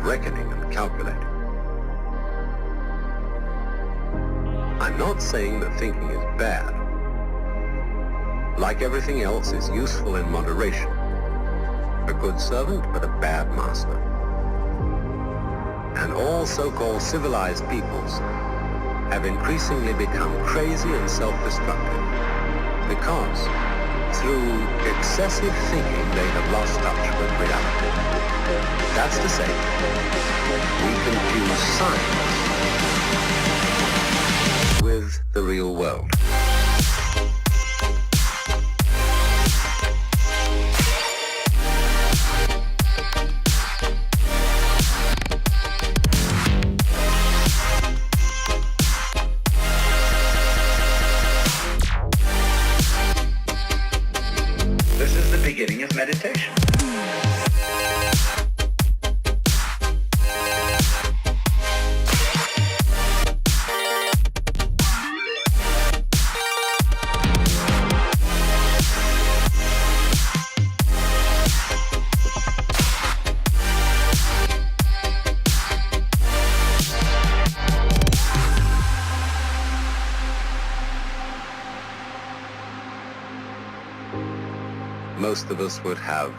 reckoning and calculating. I'm not saying that thinking is bad. Like everything else, is useful in moderation. A good servant, but a bad master. And all so-called civilized peoples have increasingly become crazy and self-destructive because through excessive thinking they have lost touch with reality. That's to say, we confuse science with the real world. This is the beginning of meditation. Most of us would have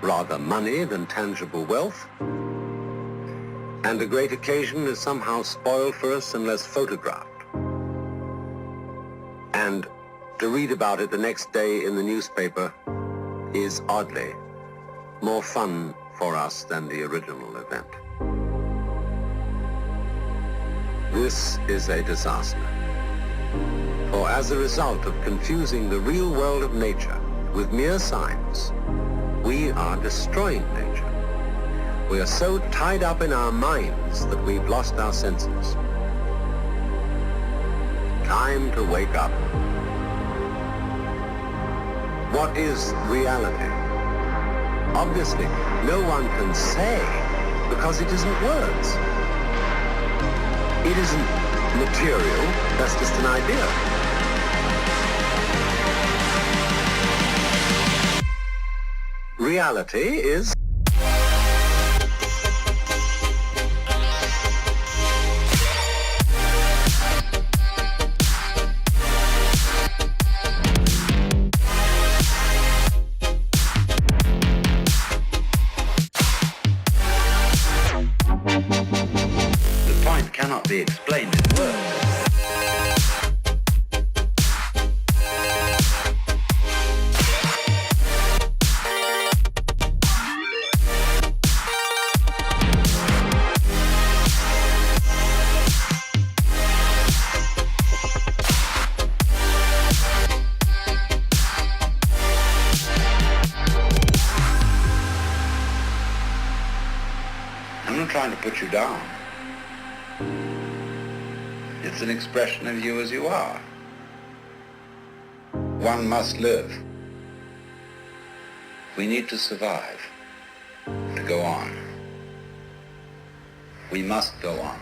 rather money than tangible wealth, and a great occasion is somehow spoiled for us unless photographed. And to read about it the next day in the newspaper is oddly more fun for us than the original event. This is a disaster. For as a result of confusing the real world of nature with mere science, we are destroying nature. We are so tied up in our minds that we've lost our senses. Time to wake up. What is reality? Obviously, no one can say because it isn't words. It isn't material, that's just an idea. Reality is The point cannot be explained in words. I'm not trying to put you down. It's an expression of you as you are. One must live. We need to survive, to go on. We must go on.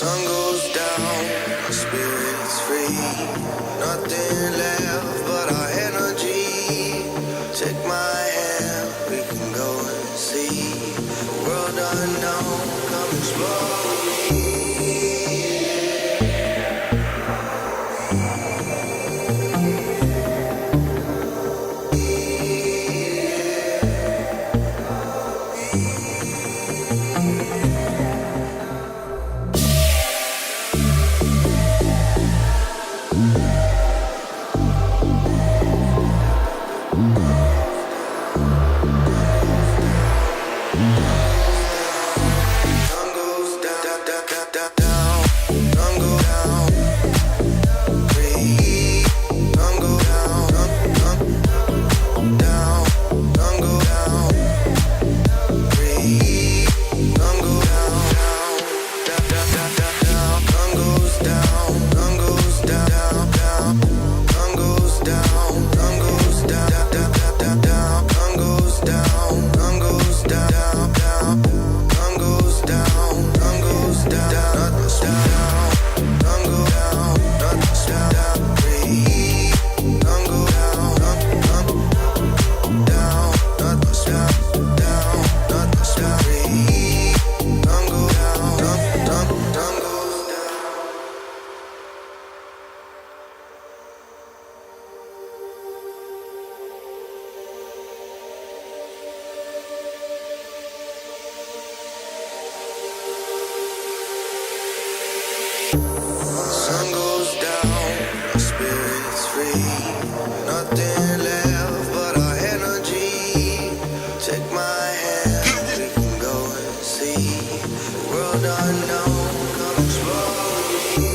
sun goes down, my spirit's free. Nothing left but our energy. Take my hand, we can go and see the world unknown. Come explore with me. Sun goes down, my spirit's free. Nothing left but our energy. Take my hand, we can go and see the world unknown. Come explore with me.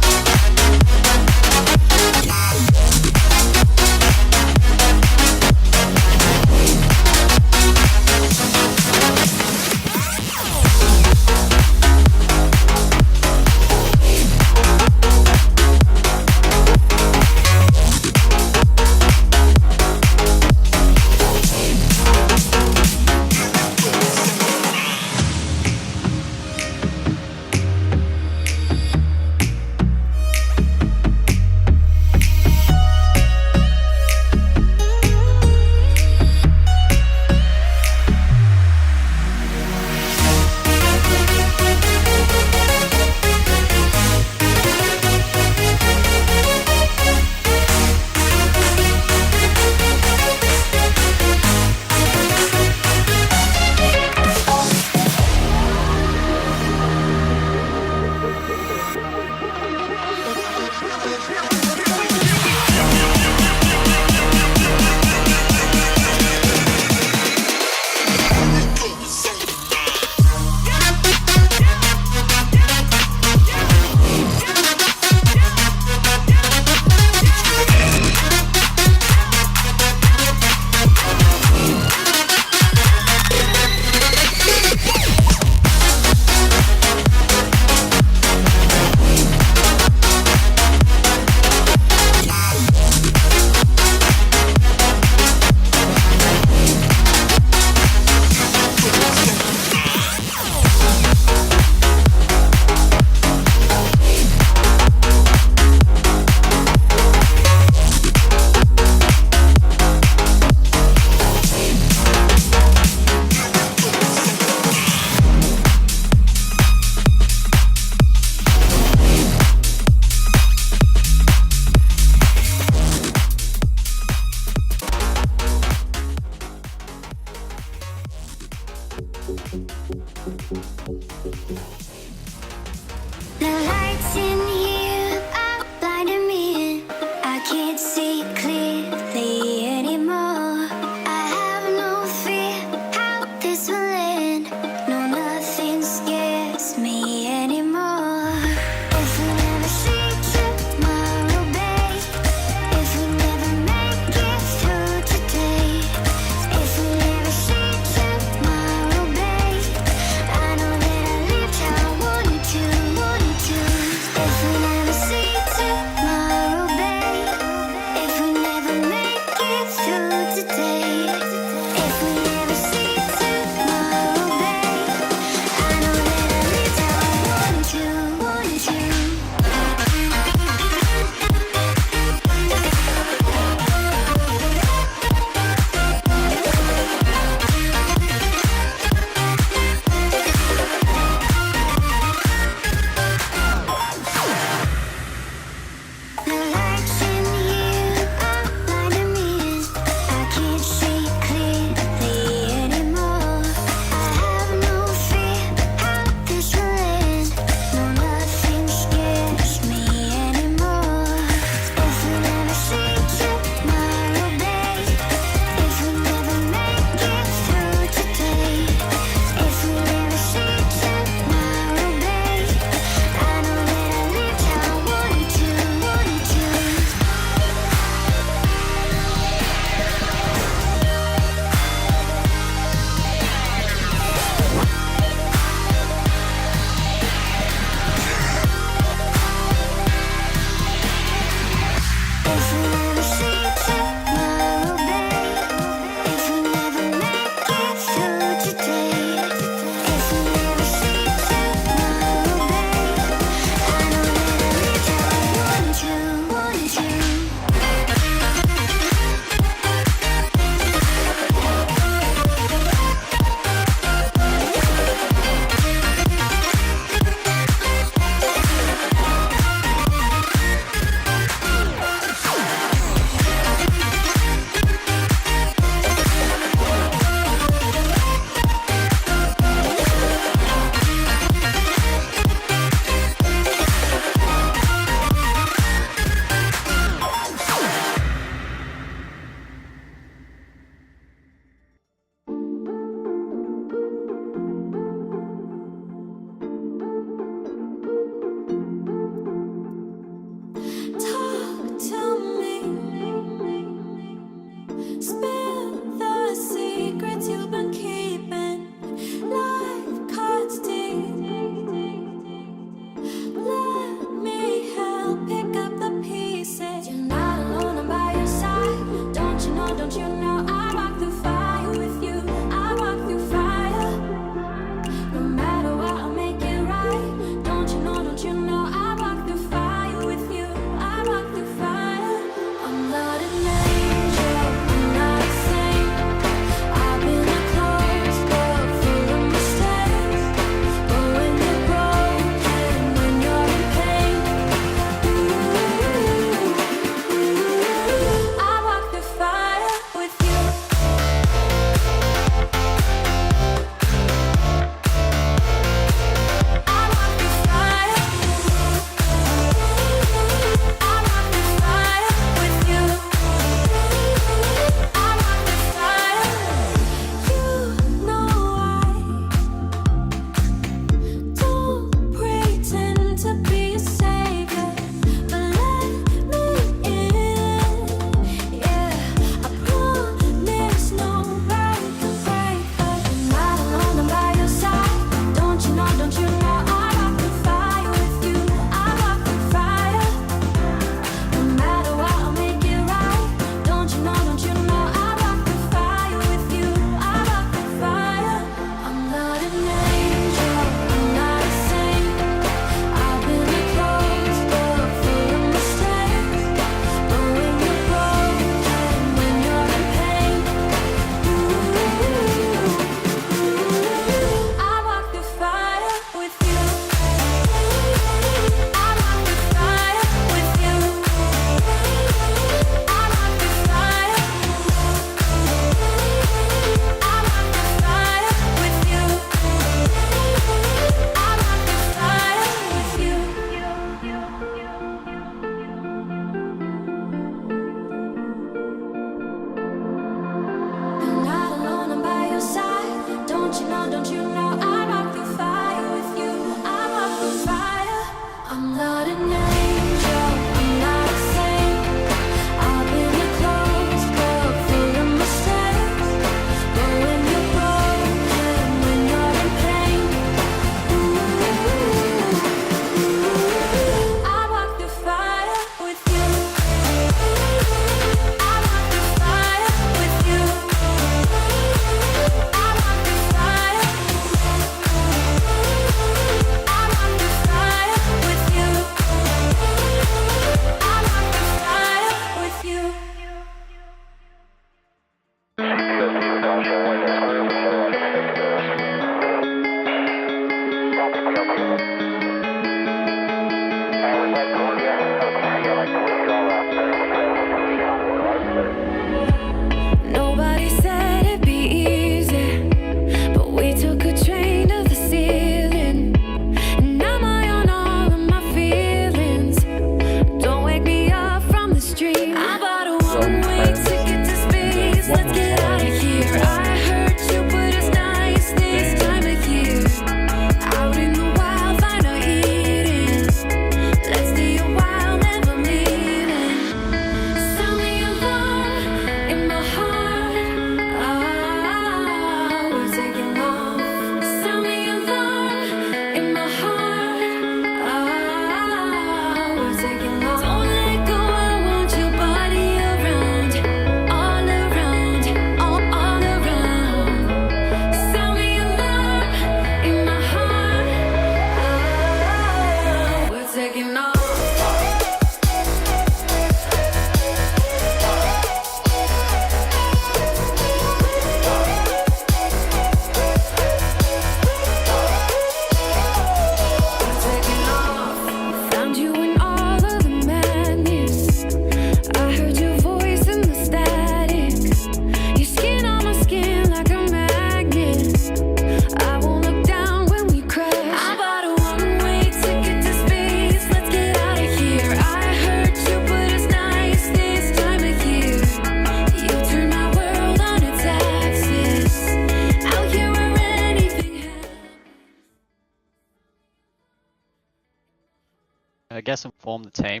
guess, inform the team.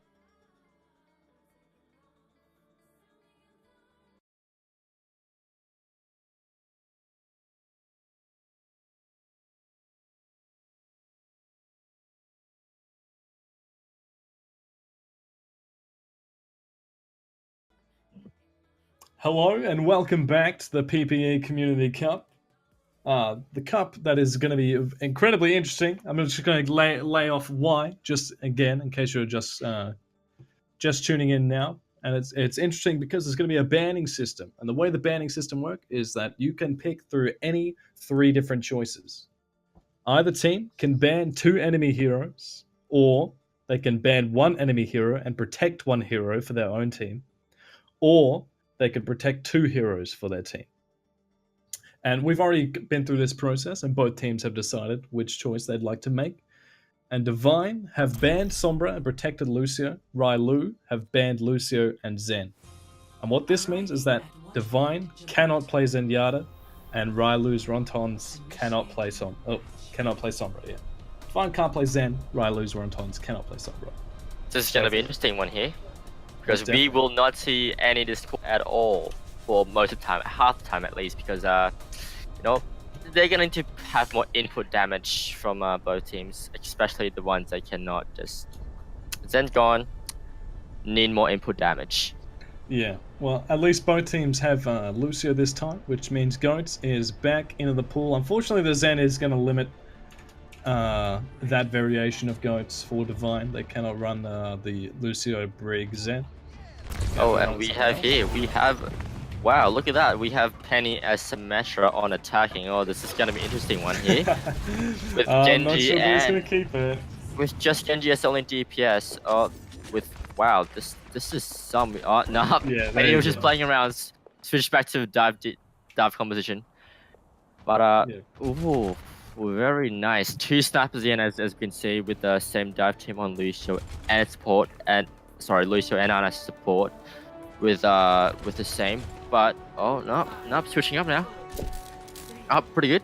Hello and welcome back to the PPE Community Cup. The cup that is going to be incredibly interesting. I'm just going to lay off why, just again, in case you're just tuning in now. And it's interesting because there's going to be a banning system. And the way the banning system works is that you can pick through any 3 different choices. Either team can ban 2 enemy heroes, or they can ban 1 enemy hero and protect 1 hero for their own team, or they could protect 2 heroes for their team. And we've already been through this process, and both teams have decided which choice they'd like to make. And Divine have banned Sombra and protected Lucio. Ryloo have banned Lucio and Zen. And what this means is that Divine cannot play Zenyatta, and Ryloo's Rontons cannot play Sombra. Yeah, Divine can't play Zen. Ryloo's Rontons cannot play Sombra. This is gonna be an interesting one here, because we will not see any Discord at all for most of the time, half the time at least, because you know, they're going to have more input damage from both teams, especially the ones that cannot just Zen's gone, need more input damage. Yeah, well, at least both teams have Lucio this time, which means Goats is back into the pool. Unfortunately, the Zen is going to limit that variation of Goats for Divine. They cannot run the Lucio Brig Zen. Oh, and we have wow, look at that. We have Penny as Symmetra on attacking. Oh, this is going to be an interesting one here. With Genji I'm not sure who's going to keep it. With just Genji as only DPS. Oh, with wow, this is some. Oh no, yeah, Penny was just playing around. Switch back to dive composition. But ooh, very nice. 2 snipers in, as been seen, with the same dive team on Lucio and support, and Lucio and Ana support with the same. But oh no, switching up now. Pretty good.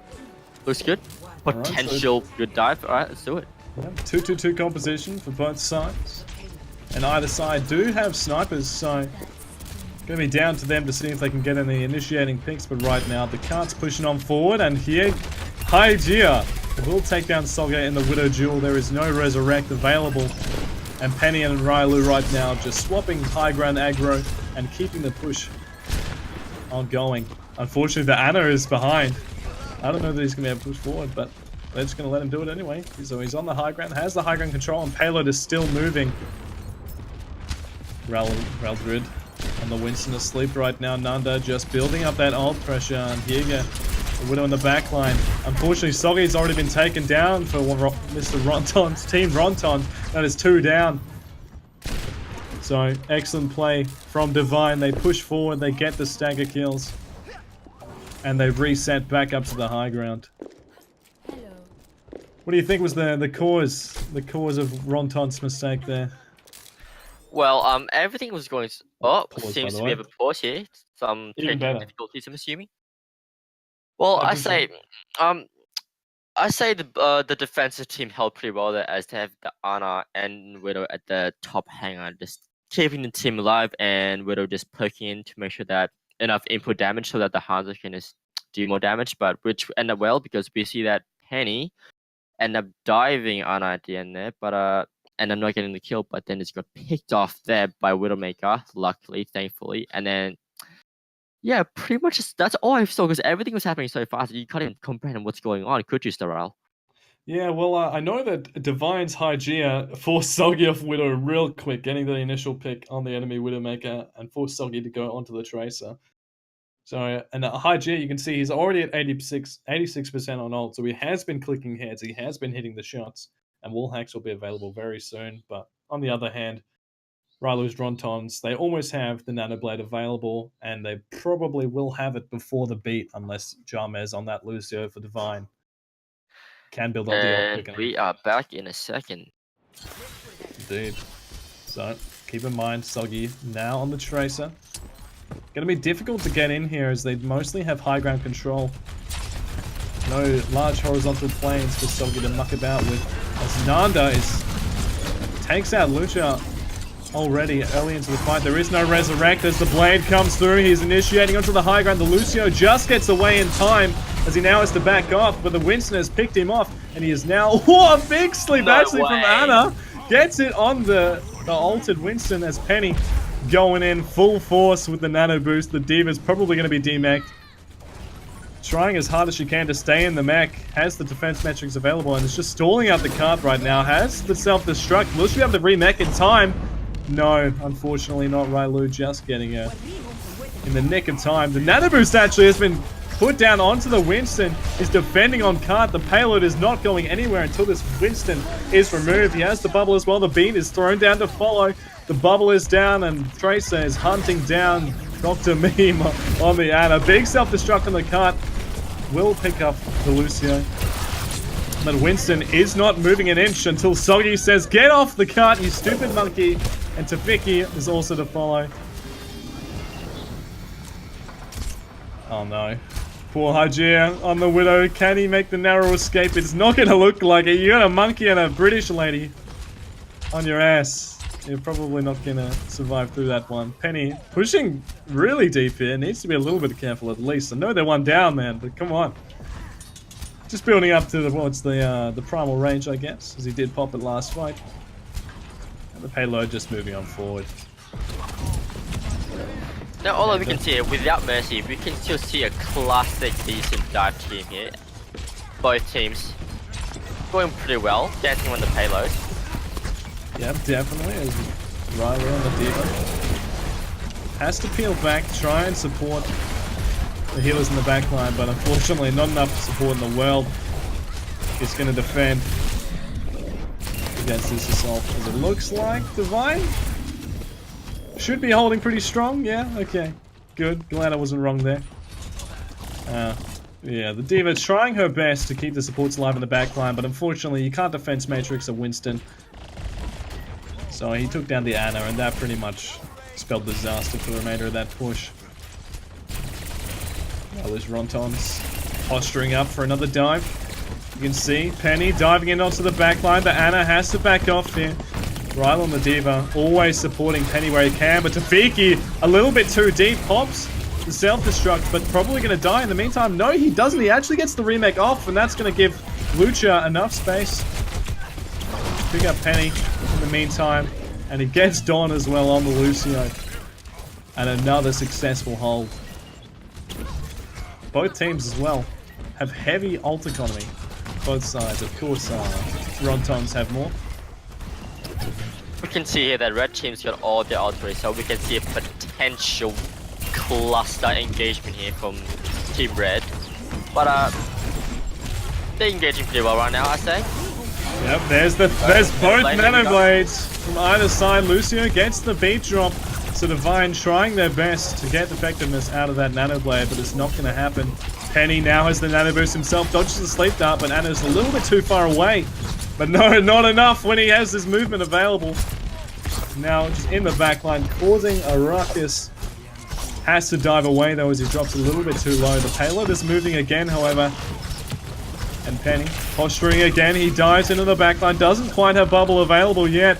Looks good. Potential good dive. All right, let's do it. Yeah, 2-2-2 composition for both sides, and either side do have snipers, so it's gonna be down to them to see if they can get any initiating picks. But right now, the cart's pushing on forward, and here, Hygeia will take down Solga in the Widow duel. There is no resurrect available, and Penny and Ryloo right now just swapping high ground aggro and keeping the push ongoing. Unfortunately, the Ana is behind. I don't know that he's going to be able to push forward, but they're just going to let him do it anyway. So he's on the high ground, has the high ground control, and payload is still moving. Raldrid on the Winston asleep right now. Nanda just building up that ult pressure, and Hiega, the Widow in the back line. Unfortunately, Soggy's already been taken down for Mr. Rontons, Team Ronton. That is 2 down. So, excellent play from Divine. They push forward, they get the stagger kills, and they reset back up to the high ground. What do you think was the cause of Ronton's mistake there? Well, everything was going. Seems to be a pause here. Some technical difficulties, I'm assuming. Well, I say the defensive team held pretty well there, as they have the Ana and Widow at the top hanger, just keeping the team alive, and Widow just poking in to make sure that enough input damage so that the Hanzo can just do more damage, but which ended up well, because we see that Penny ended up diving Ana at the end there, but and I'm not getting the kill, but then it's got picked off there by Widowmaker, luckily, thankfully, and then yeah, pretty much that's all I saw, because everything was happening so fast you can't even comprehend what's going on, could you, Sterile? Yeah, well, I know that Divine's Hygeia forced Soggy off Widow real quick, getting the initial pick on the enemy Widowmaker, and forced Soggy to go onto the Tracer. So, and Hygeia, you can see he's already at 86% on ult, so he has been clicking heads, he has been hitting the shots, and wall hacks will be available very soon. But on the other hand, Ryloo's Rontons, they almost have the Nanoblade available, and they probably will have it before the beat, unless Jarmez on that Lucio for Divine can build up the ult quicker. We are back in a second. Indeed. So, keep in mind, Soggy now on the Tracer. Gonna be difficult to get in here, as they mostly have high ground control. No large horizontal planes for Soggy to muck about with, as Nanda is takes out Lucha already early into the fight. There is no resurrect as the blade comes through. He's initiating onto the high ground. The Lucio just gets away in time as he now has to back off, but the Winston has picked him off, and he is now... Oh, a big sleep actually from Ana. Gets it on the altered Winston as Penny going in full force with the nano boost. The D.Va's probably going to be demeched. Trying as hard as she can to stay in the mech. Has the defense metrics available and is just stalling out the cart right now. Has the self-destruct. Will she be able to remech in time? No, unfortunately not. Ryloo just getting her in the nick of time. The nano boost actually has been put down onto the Winston. Is defending on cart. The payload is not going anywhere until this Winston is removed. He has the bubble as well. The bean is thrown down to follow. The bubble is down and Tracer is hunting down Dr. Meme on the Ana. Big self-destruct on the cart. Will pick up the Lucio. But Winston is not moving an inch until Soggy says, "Get off the cart, you stupid monkey." And Tafiki is also to follow. Oh no. Poor Hajir on the Widow. Can he make the narrow escape? It's not going to look like it. You got a monkey and a British lady on your ass. You're probably not going to survive through that one. Penny pushing really deep here. Needs to be a little bit careful at least. I know they're one down, man, but come on. Just building up to the primal range, I guess, as he did pop it last fight. And the payload just moving on forward. Now, all we can see here, without Mercy, we can still see a classic decent dive team here. Both teams going pretty well, dancing on the payload. Yep, definitely, as Ryloo on the D.Va has to peel back, try and support the healers in the backline, but unfortunately not enough support in the world. He's going to defend against this assault, as it looks like Divine should be holding pretty strong. Yeah, okay, good. Glad I wasn't wrong there. Yeah, the D.Va trying her best to keep the supports alive in the backline, but unfortunately you can't defense Matrix or Winston. So he took down the Ana, and that pretty much spelled disaster for the remainder of that push. Now there's Rontons posturing up for another dive. You can see Penny diving in onto the backline, but Ana has to back off here. Ryloo on the D.Va, always supporting Penny where he can, but Tafiki a little bit too deep, pops the self-destruct, but probably going to die in the meantime. No, he doesn't. He actually gets the remake off, and that's going to give Lucha enough space. Pick up Penny in the meantime, and he gets Dawn as well on the Lucio. And another successful hold. Both teams as well have heavy ult economy. Both sides, of course, Rontons have more. We can see here that red team's got all their ultimates, so we can see a potential cluster engagement here from Team Red. But they're engaging pretty well right now, I say. Yep, there's both nano blades from either side. Lucio gets the beat drop. So Divine trying their best to get effectiveness out of that nano blade, but it's not going to happen. Penny now has the nano boost himself, dodges the sleep dart, but Ana's a little bit too far away. But no, not enough when he has this movement available. Now just in the backline, causing a ruckus. Has to dive away though as he drops a little bit too low. The payload is moving again, however. And Penny posturing again. He dives into the backline. Doesn't quite have bubble available yet.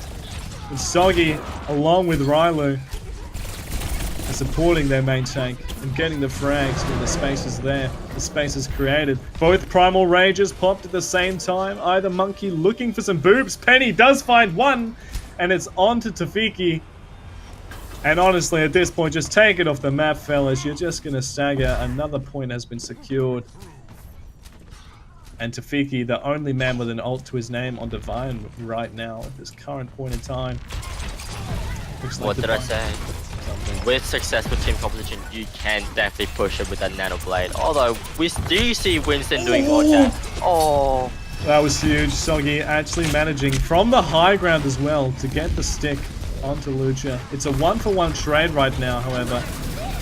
But Soggy, along with Ryloo, are supporting their main tank and getting the frags when the space is there. The space is created. Both primal rages popped at the same time. Either monkey looking for some boobs. Penny does find one, and it's on to Tafiki. And honestly, at this point, just take it off the map, fellas. You're just going to stagger. Another point has been secured. And Tafiki, the only man with an ult to his name on Divine right now at this current point in time. Looks like what did I say? Something. With successful team competition, you can definitely push it with that nano blade. Although, we do see Winston doing more that. Oh. That was huge. Soggy actually managing from the high ground as well to get the stick onto Lucha. It's a 1-for-1 trade right now, however.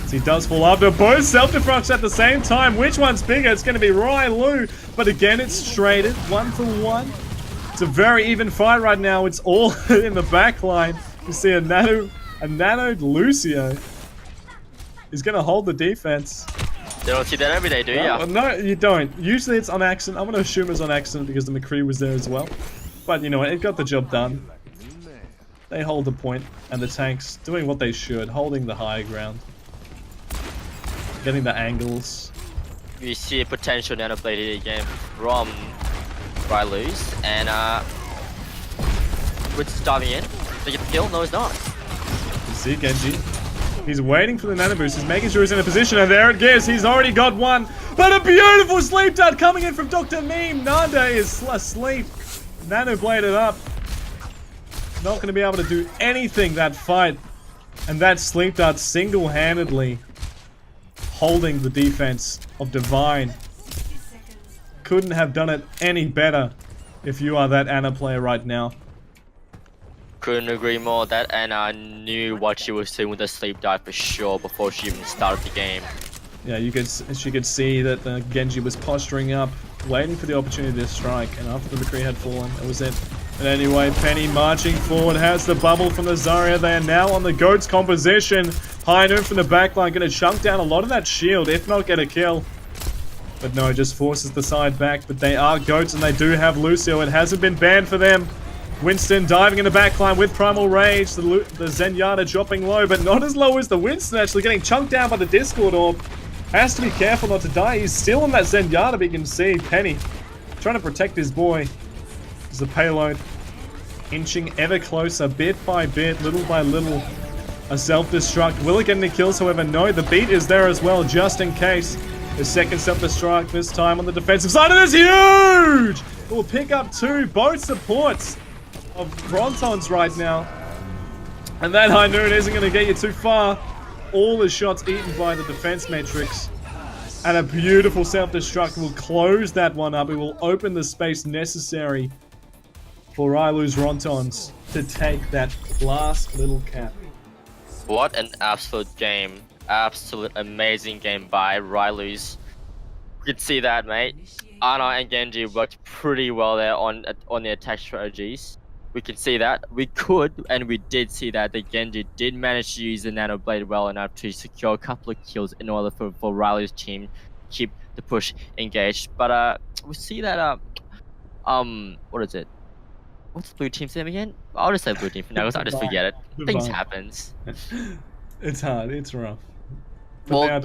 He does fall after both self-defracts at the same time. Which one's bigger? It's going to be Ryloo. But again, it's traded 1-for-1. It's a very even fight right now. It's all in the back line. You see a nanoed Lucio. He's going to hold the defense. You don't see that every day, do you? No, you don't. Usually it's on accident. I'm going to assume it's on accident because the McCree was there as well. But you know what? It got the job done. They hold the point, and the tanks doing what they should, holding the high ground. Getting the angles. We see a potential nanoblade again from Ryloo's, and Wit's diving in. They get the kill? No, he's not. You see Genji. He's waiting for the nano boost. He's making sure he's in a position, and there it is. He's already got one. But a beautiful sleep dart coming in from Dr. Meme. Nanda is asleep. Nano bladed up. Not going to be able to do anything that fight. And that sleep dart single-handedly holding the defense of Divine. Couldn't have done it any better if you are that Ana player right now. Couldn't agree more. That Ana knew what she was doing with the sleep dive for sure before she even started the game. Yeah, she could see that Genji was posturing up, waiting for the opportunity to strike, and after the McCree had fallen, that was it. But anyway, Penny marching forward, has the bubble from the Zarya. They are now on the Goat's composition. High noon from the backline, going to chunk down a lot of that shield, if not get a kill. But no, just forces the side back. But they are Goats, and they do have Lucio. It hasn't been banned for them. Winston diving in the backline with Primal Rage. The Zenyatta dropping low, but not as low as the Winston, actually getting chunked down by the Discord Orb. Has to be careful not to die. He's still on that Zenyatta, but you can see Penny trying to protect his boy. As the payload inching ever closer, bit by bit, little by little. A self-destruct. Will it get any kills? However, no. The beat is there as well, just in case. The second self-destruct, this time on the defensive side. It is huge! It will pick up two, both supports of Rontons right now. And that high noon isn't going to get you too far. All the shots eaten by the defense matrix. And a beautiful self-destruct will close that one up. It will open the space necessary for Ryloo's Rontons to take that last little cap. What an absolute game. Absolute amazing game by Ryloo's. You can see that, mate. Ana and Genji worked pretty well there on the attack strategies. We can see that. We could, and we did see that the Genji did manage to use the Nano Blade well enough to secure a couple of kills in order for Ryloo's team to keep the push engaged. But we see that what is it? What's the blue team's name again? I'll just say blue team for now because I just forget it. Things happens. It's hard. It's rough. But well,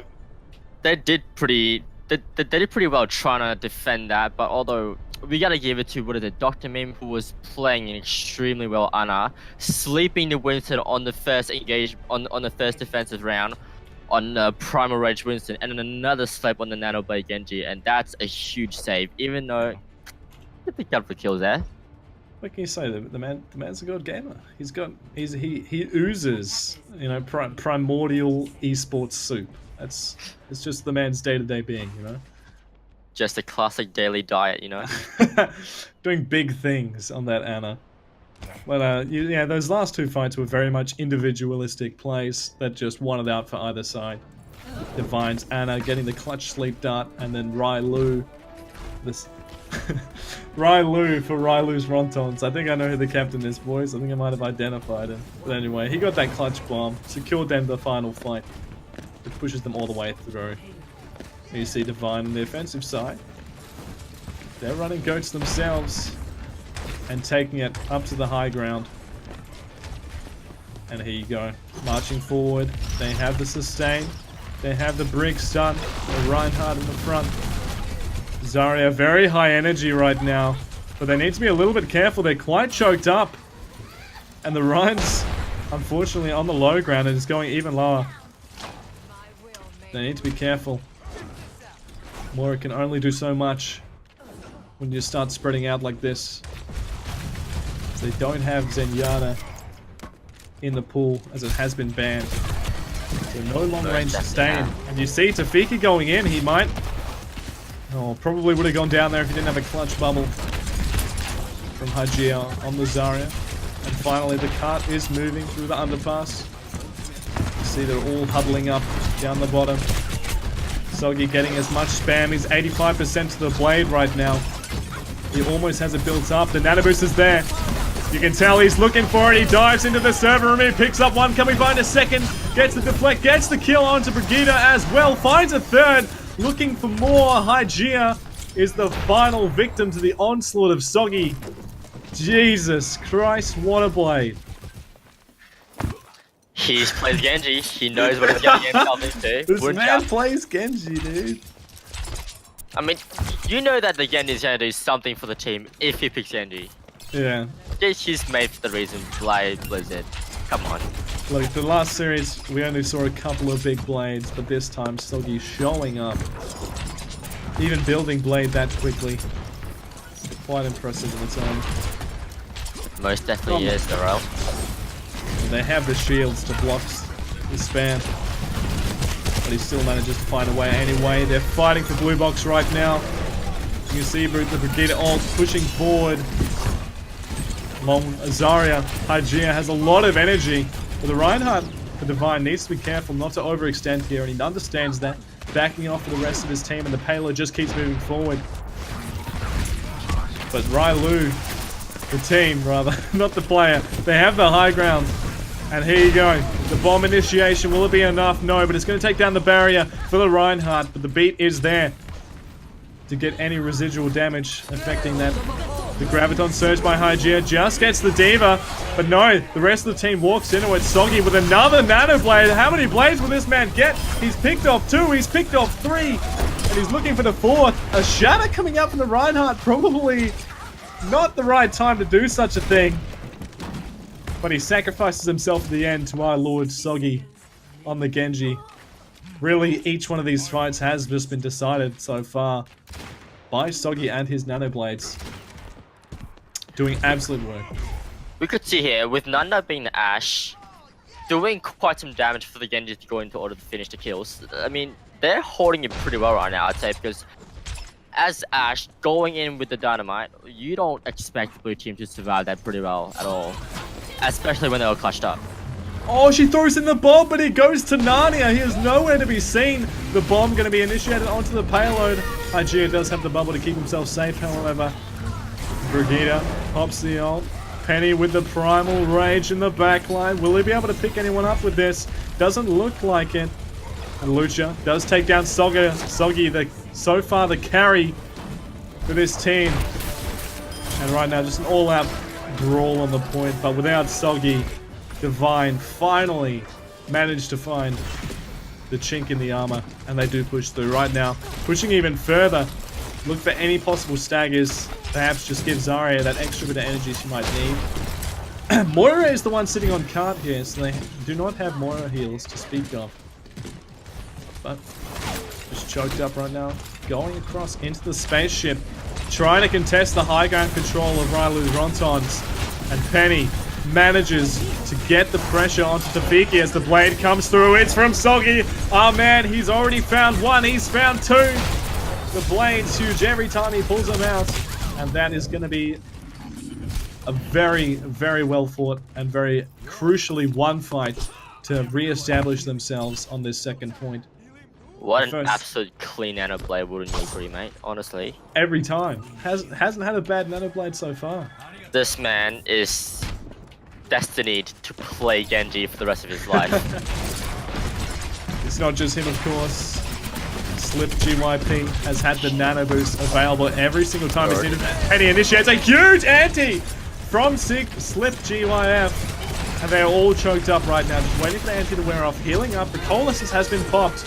they did pretty well trying to defend that, but although we gotta give it to Dr. Meme, who was playing extremely well. Ana sleeping the Winston on the first on the first defensive round on Primal Rage Winston, and then another sleep on the Nano Blade Genji, and that's a huge save. Even though they picked up the kills there. What can you say? The man's a good gamer. He oozes, you know, primordial esports soup. It's just the man's day-to-day being, you know. Just a classic daily diet, you know. Doing big things on that Ana. But yeah, those last two fights were very much individualistic plays that just won it out for either side. Divine's Ana getting the clutch sleep dart, and then Ryloo. Ryloo for Ryloo's Rontons. I think I know who the captain is, boys. I think I might have identified him. But anyway, he got that clutch bomb, secured them the final fight, which pushes them all the way through. You see Divine on the offensive side. They're running Goats themselves and taking it up to the high ground. And here you go, marching forward. They have the sustain. They have the bricks done. The Reinhardt in the front. Zarya, very high energy right now, but they need to be a little bit careful. They're quite choked up, and the Ryan's unfortunately on the low ground and is going even lower. They need to be careful. Moira can only do so much when you start spreading out like this. They don't have Zenyatta in the pool, as it has been banned. So no long range sustain. And you see Tafiki going in, he might... Oh, probably would have gone down there if he didn't have a clutch bubble from Hajia on the Zarya. And finally, the cart is moving through the underpass. You see they're all huddling up down the bottom. Soggy getting as much spam. He's 85% to the blade right now. He almost has it built up. The nano boost is there. You can tell he's looking for it. He dives into the server room. He picks up one, coming by in a second. Gets the deflect, gets the kill onto Brigitte as well. Finds a third. Looking for more. Hygieia is the final victim to the onslaught of Soggy. Jesus Christ, what a blade. He plays Genji. He knows what he's getting himself into. This Wouldn't man ya? plays Genji, dude. I mean, you know that the Genji is going to do something for the team if he picks Genji. Yeah. He's made for the reason Blade Blizzard. Come on. Look, the last series, we only saw a couple of big blades, but this time, Soggy showing up. Even building blade that quickly. Quite impressive in its own. Most definitely is, Darrell. They have the shields to block the spam. But he still manages to find a way anyway. They're fighting for blue box right now. You can see the Brigida ult pushing forward. Long Azaria. Hygeia has a lot of energy. But the Reinhardt, the Divine, needs to be careful not to overextend here, and he understands that. Backing off for the rest of his team, and the payload just keeps moving forward. But Ryloo, the team rather, not the player, they have the high ground. And here you go, the bomb initiation, will it be enough? No, but it's going to take down the barrier for the Reinhardt, but the beat is there to get any residual damage affecting that. The Graviton surge by Hygeia just gets the Diva, but no, the rest of the team walks into it. Soggy with another Nano Blade. How many blades will this man get? He's picked off 2, he's picked off 3, and he's looking for the 4th. A Shatter coming out from the Reinhardt, probably not the right time to do such a thing. But he sacrifices himself at the end to our Lord Soggy on the Genji. Really, each one of these fights has just been decided so far by Soggy and his Nano Blades. Doing absolute work. We could see here, with Nanda being the Ashe, doing quite some damage for the Genji to go into order to finish the kills. I mean, they're holding it pretty well right now, I'd say, because as Ashe, going in with the Dynamite, you don't expect the blue team to survive that pretty well at all. Especially when they were clutched up. Oh, she throws in the bomb, but he goes to Narnia. He is nowhere to be seen. The bomb going to be initiated onto the payload. Hygeia does have the bubble to keep himself safe, however. Brigida pops the ult. Penny with the primal rage in the backline. Will he be able to pick anyone up with this? Doesn't look like it. And Lucha does take down Soggy, so far the carry for this team. And right now, just an all-out brawl on the point. But without Soggy, Divine finally managed to find the chink in the armor. And they do push through right now. Pushing even further. Look for any possible staggers. Perhaps just give Zarya that extra bit of energy she might need. Moira is the one sitting on cart here, so they do not have Moira heals to speak of. But just choked up right now. Going across into the spaceship. Trying to contest the high ground control of Ryloo's Rontons. And Penny manages to get the pressure onto Tafiki as the blade comes through. It's from Soggy. Oh man, he's already found 1. He's found 2. The blade's huge every time he pulls them out. And that is going to be a very, very well fought and very crucially won fight to re-establish themselves on this second point. What an absolute clean Nano Blade, wouldn't you agree, mate? Honestly. Every time. Hasn't had a bad Nano Blade so far. This man is destined to play Genji for the rest of his life. It's not just him, of course. Slip GYP has had the Nano Boost available every single time he's needed. And he initiates a huge anti from Slip GYF. And they're all choked up right now, just waiting for the anti to wear off. Healing up, the Coalescence has been popped.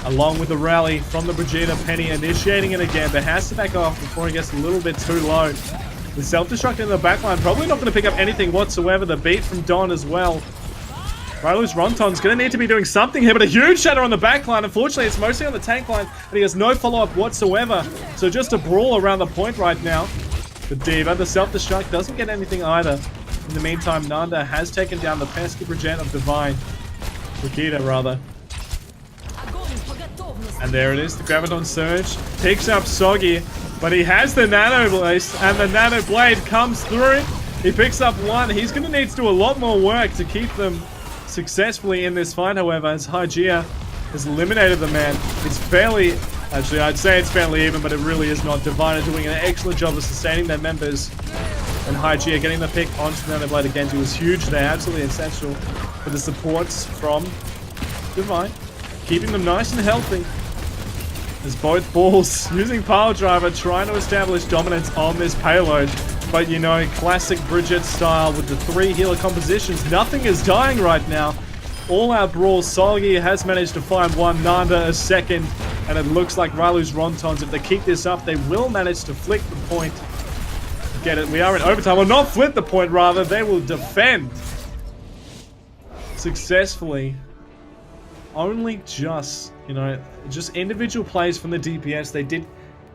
Along with the rally from the Brigida. Penny initiating it again, but has to back off before he gets a little bit too low. The self-destruct in the backline, probably not going to pick up anything whatsoever. The beat from Don as well. Ryloo's Ronton's going to need to be doing something here, but a huge shatter on the backline. Unfortunately, it's mostly on the tank line, and he has no follow-up whatsoever. So just a brawl around the point right now. The Diva, the self-destruct, doesn't get anything either. In the meantime, Nanda has taken down the pesky Bridget of Divine. Brigida, rather. And there it is, the Graviton Surge picks up Soggy, but he has the Nano Blade, and the Nano Blade comes through. He picks up 1. He's going to need to do a lot more work to keep them successfully in this fight, however, as Hygeia has eliminated the man. It's fairly, actually I'd say it's fairly even, but it really is not. Divine are doing an excellent job of sustaining their members. And Hygeia getting the pick onto the Nano Blade again was huge. They're absolutely essential for the supports from Divine. Keeping them nice and healthy. As both balls using Pile Driver trying to establish dominance on this payload. But you know, classic Bridget style with the 3 healer compositions. Nothing is dying right now. all out brawl. Soggy has managed to find one, Nanda a second, and it looks like Ryloo's Rontons, if they keep this up, they will manage to flick the point. Get it, we are in overtime. Well, not flip the point, rather, they will defend successfully. Only just, you know, just individual plays from the DPS. They did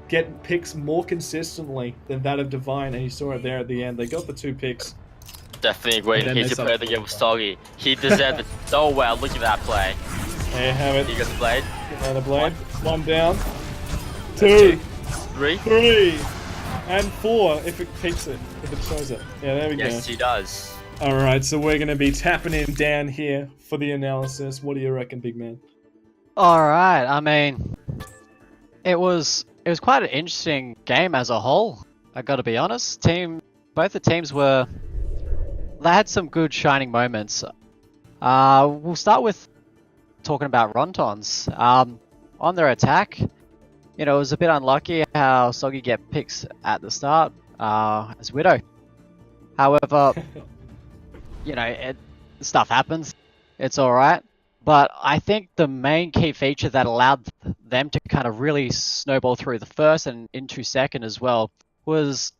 get picks more consistently than that of Divine, and you saw it there at the end. They got the 2 picks. Definitely a great hit to play the game with Soggy. He deserved it so well. Look at that play. There you have it. He got the blade. Another blade. 1 down. 2. 3. 3. And 4 if it picks it. If it shows it. Yeah, there we go. Yes, he does. Alright, so we're going to be tapping in down here for the analysis. What do you reckon, big man? Alright, I mean, it was quite an interesting game as a whole, I gotta be honest. Both the teams they had some good shining moments. We'll start with talking about Rontons. On their attack, you know, it was a bit unlucky how Soggy get picks at the start as Widow. However, you know, stuff happens. It's alright. But I think the main key feature that allowed them to kind of really snowball through the first and into second as well was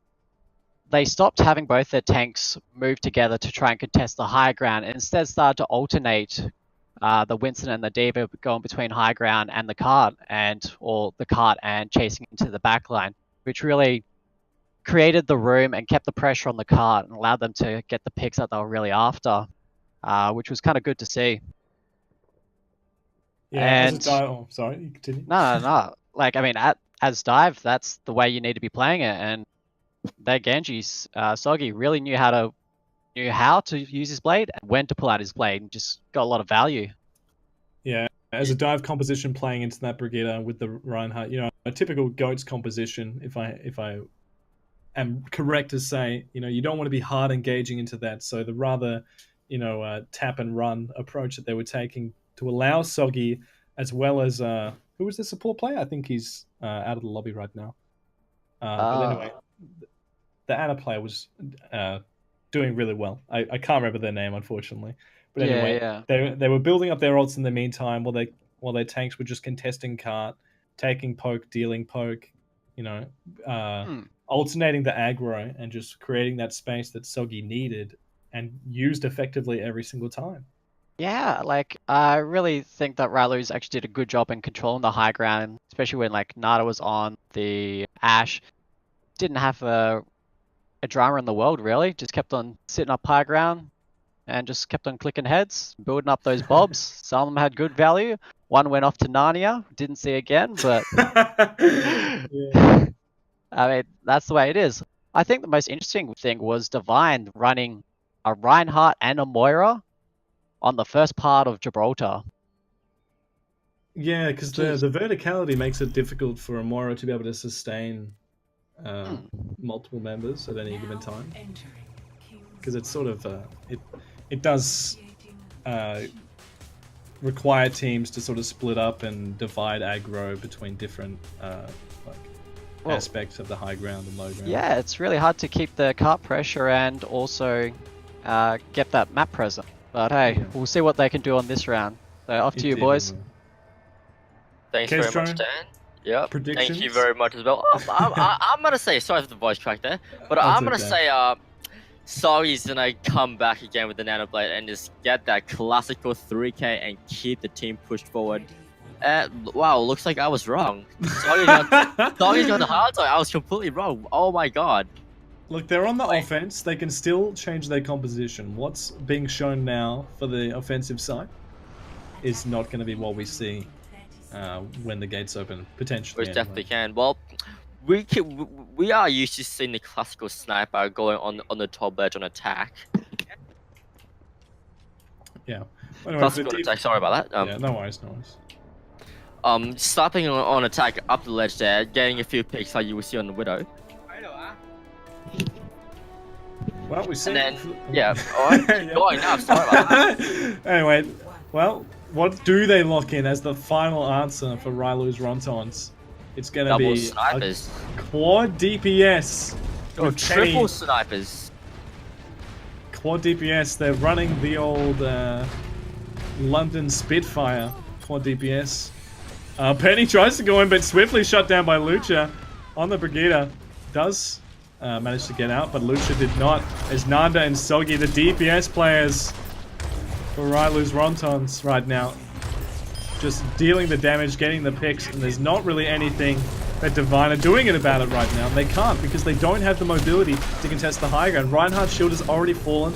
they stopped having both their tanks move together to try and contest the high ground and instead started to alternate the Winston and the Diva going between high ground and the cart or the cart and chasing into the back line, which really created the room and kept the pressure on the cart and allowed them to get the picks that they were really after, which was kind of good to see. Yeah, and oh, sorry, you continue. No. Like, I mean, as dive, that's the way you need to be playing it. And their Genji, Soggy, really knew how to use his blade and when to pull out his blade, and just got a lot of value. Yeah, as a dive composition playing into that Brigitte with the Reinhardt, you know, a typical GOATS composition. If I am correct to say, you know, you don't want to be hard engaging into that. So the rather, you know, tap and run approach that they were taking to allow Soggy, as well as who was the support player? I think he's out of the lobby right now. But anyway, the Ana player was doing really well. I can't remember their name, unfortunately. But anyway, they were building up their ults in the meantime while their tanks were just contesting cart, taking poke, dealing poke, you know, alternating the aggro and just creating that space that Soggy needed and used effectively every single time. Yeah, like, I really think that Ryloo's actually did a good job in controlling the high ground, especially when, like, Nada was on the Ashe. Didn't have a drama in the world, really. Just kept on sitting up high ground and just kept on clicking heads, building up those bobs. Some of them had good value. One went off to Narnia. Didn't see again, but... yeah. I mean, that's the way it is. I think the most interesting thing was Divine running a Reinhardt and a Moira on the first part of Gibraltar. Yeah, because the verticality makes it difficult for a Moira to be able to sustain multiple members at any given time. Because it's sort of it does require teams to sort of split up and divide aggro between different aspects of the high ground and low ground. Yeah, it's really hard to keep the cart pressure and also get that map present. But hey, we'll see what they can do on this round. So off to you, boys. Thanks very much, Dan. Yep. Predictions? Thank you very much as well. I'm gonna say, sorry for the voice crack there, but I'm gonna say Soggy's gonna come back again with the Nano Blade and just get that classical 3k and keep the team pushed forward. Wow, looks like I was wrong. Soggy's on the hard side. I was completely wrong. Oh my god. Look, they're on the offense. They can still change their composition. What's being shown now for the offensive side is not going to be what we see when the gates open, potentially. Which definitely can. Well, we are used to seeing the classical sniper going on the top ledge on attack. Yeah. Anyway, classical attack. Sorry about that. Yeah, no worries, no worries. Stopping on attack up the ledge there, getting a few picks like you will see on the Widow. Well, we see. And then, yeah, alright, going now, sorry about that. Anyway, well, what do they lock in as the final answer for Ryloo's Rontons? It's going to be snipers. A quad DPS. Or triple snipers. Quad DPS, they're running the old London Spitfire quad DPS. Penny tries to go in, but swiftly shut down by Lucha on the Brigida. Does manage to get out, but Lucha did not. As Nanda and Soggy, the DPS players for Ryloo's Rontons right now, just dealing the damage, getting the picks, and there's not really anything that Divine are doing about it right now. And they can't because they don't have the mobility to contest the high ground. Reinhardt's shield has already fallen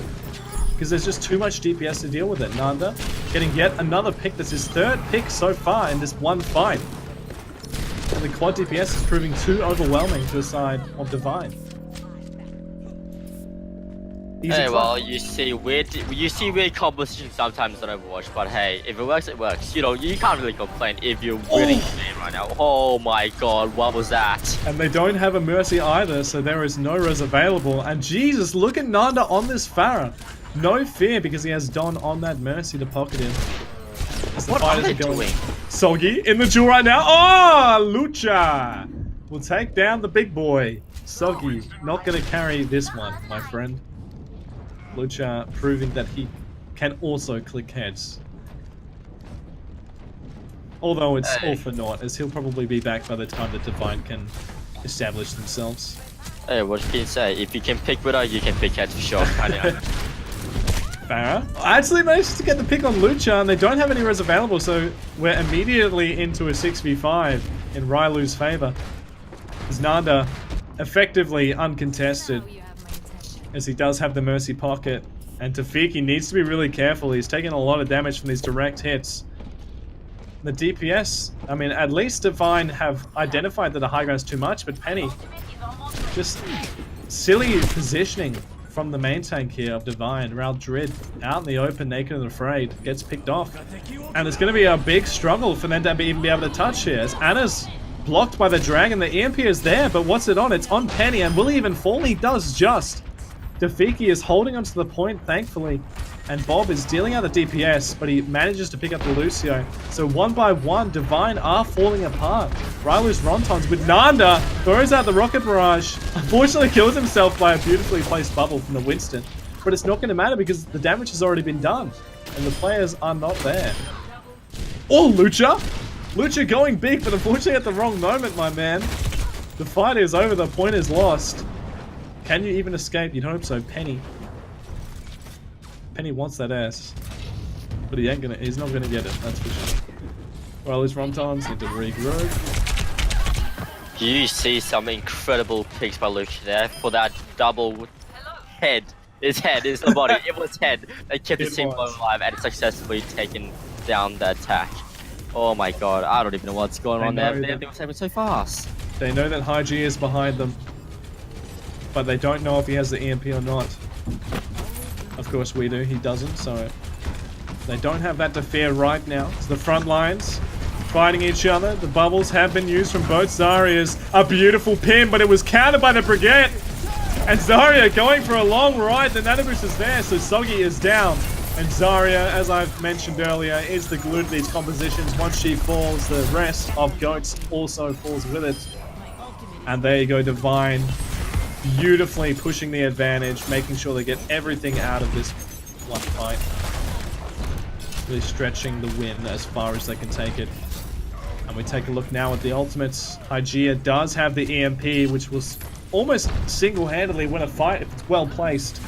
because there's just too much DPS to deal with it. Nanda getting yet another pick. That's his third pick so far in this one fight. And the quad DPS is proving too overwhelming to the side of Divine. Hey, well, you see weird compositions sometimes on Overwatch, but hey, if it works, it works. You know, you can't really complain if you're winning the game right now. Oh my god, what was that? And they don't have a Mercy either, so there is no res available. And Jesus, look at Nanda on this Pharah. No fear because he has Don on that Mercy to pocket him. What are they doing? Soggy in the duel right now. Oh, Lucha will take down the big boy. Soggy not going to carry this one, my friend. Lucha proving that he can also click heads. Although it's all for naught, as he'll probably be back by the time that Divine can establish themselves. Hey, what can you say? If you can pick Widow, you can pick heads for sure. Farah actually managed to get the pick on Lucha, and they don't have any res available, so we're immediately into a 6v5 in Ryloo's favor. As Nanda effectively uncontested, as he does have the Mercy pocket, and Tafiki needs to be really careful. He's taking a lot of damage from these direct hits. The DPS, I mean, at least Divine have identified that the high ground's too much, but Penny, just silly positioning from the main tank here of Divine. Raldrid out in the open, naked and afraid, gets picked off. And it's going to be a big struggle for them to even be able to touch here, as Anna's blocked by the dragon. The EMP is there, but what's it on? It's on Penny, and will he even fall? He does just. Tafiki is holding onto the point, thankfully, and Bob is dealing out the DPS, but he manages to pick up the Lucio. So one by one, Divine are falling apart. Ryloo's Rontons with Nanda throws out the rocket barrage. Unfortunately kills himself by a beautifully placed bubble from the Winston, but it's not going to matter because the damage has already been done, and the players are not there. Oh, Lucha! Lucha going big, but unfortunately at the wrong moment, my man. The fight is over, the point is lost. Can you even escape? You'd hope so. Penny wants that ass, but he's not gonna get it, that's for sure. Well, his Rontons need to regroup. You see some incredible picks by Lucha there for that double head. His head is the body. It was head. They kept the team alive and successfully taken down the attack. Oh my god, I don't even know what's going on there. Everything was happening so fast. They know that High G is behind them, but they don't know if he has the EMP or not. Of course we do, he doesn't, so they don't have that to fear right now. It's the front lines fighting each other. The bubbles have been used from both Zarias. A beautiful pin, but it was countered by the Brigade. And Zarya going for a long ride. The Nanoboost is there, so Soggy is down. And Zarya, as I've mentioned earlier, is the glue to these compositions. Once she falls, the rest of Goats also falls with it. And there you go, Divine. Beautifully pushing the advantage, making sure they get everything out of this one fight. Really stretching the win as far as they can take it. And we take a look now at the ultimates. Hygeia does have the EMP, which was almost single-handedly win a fight if it's well placed.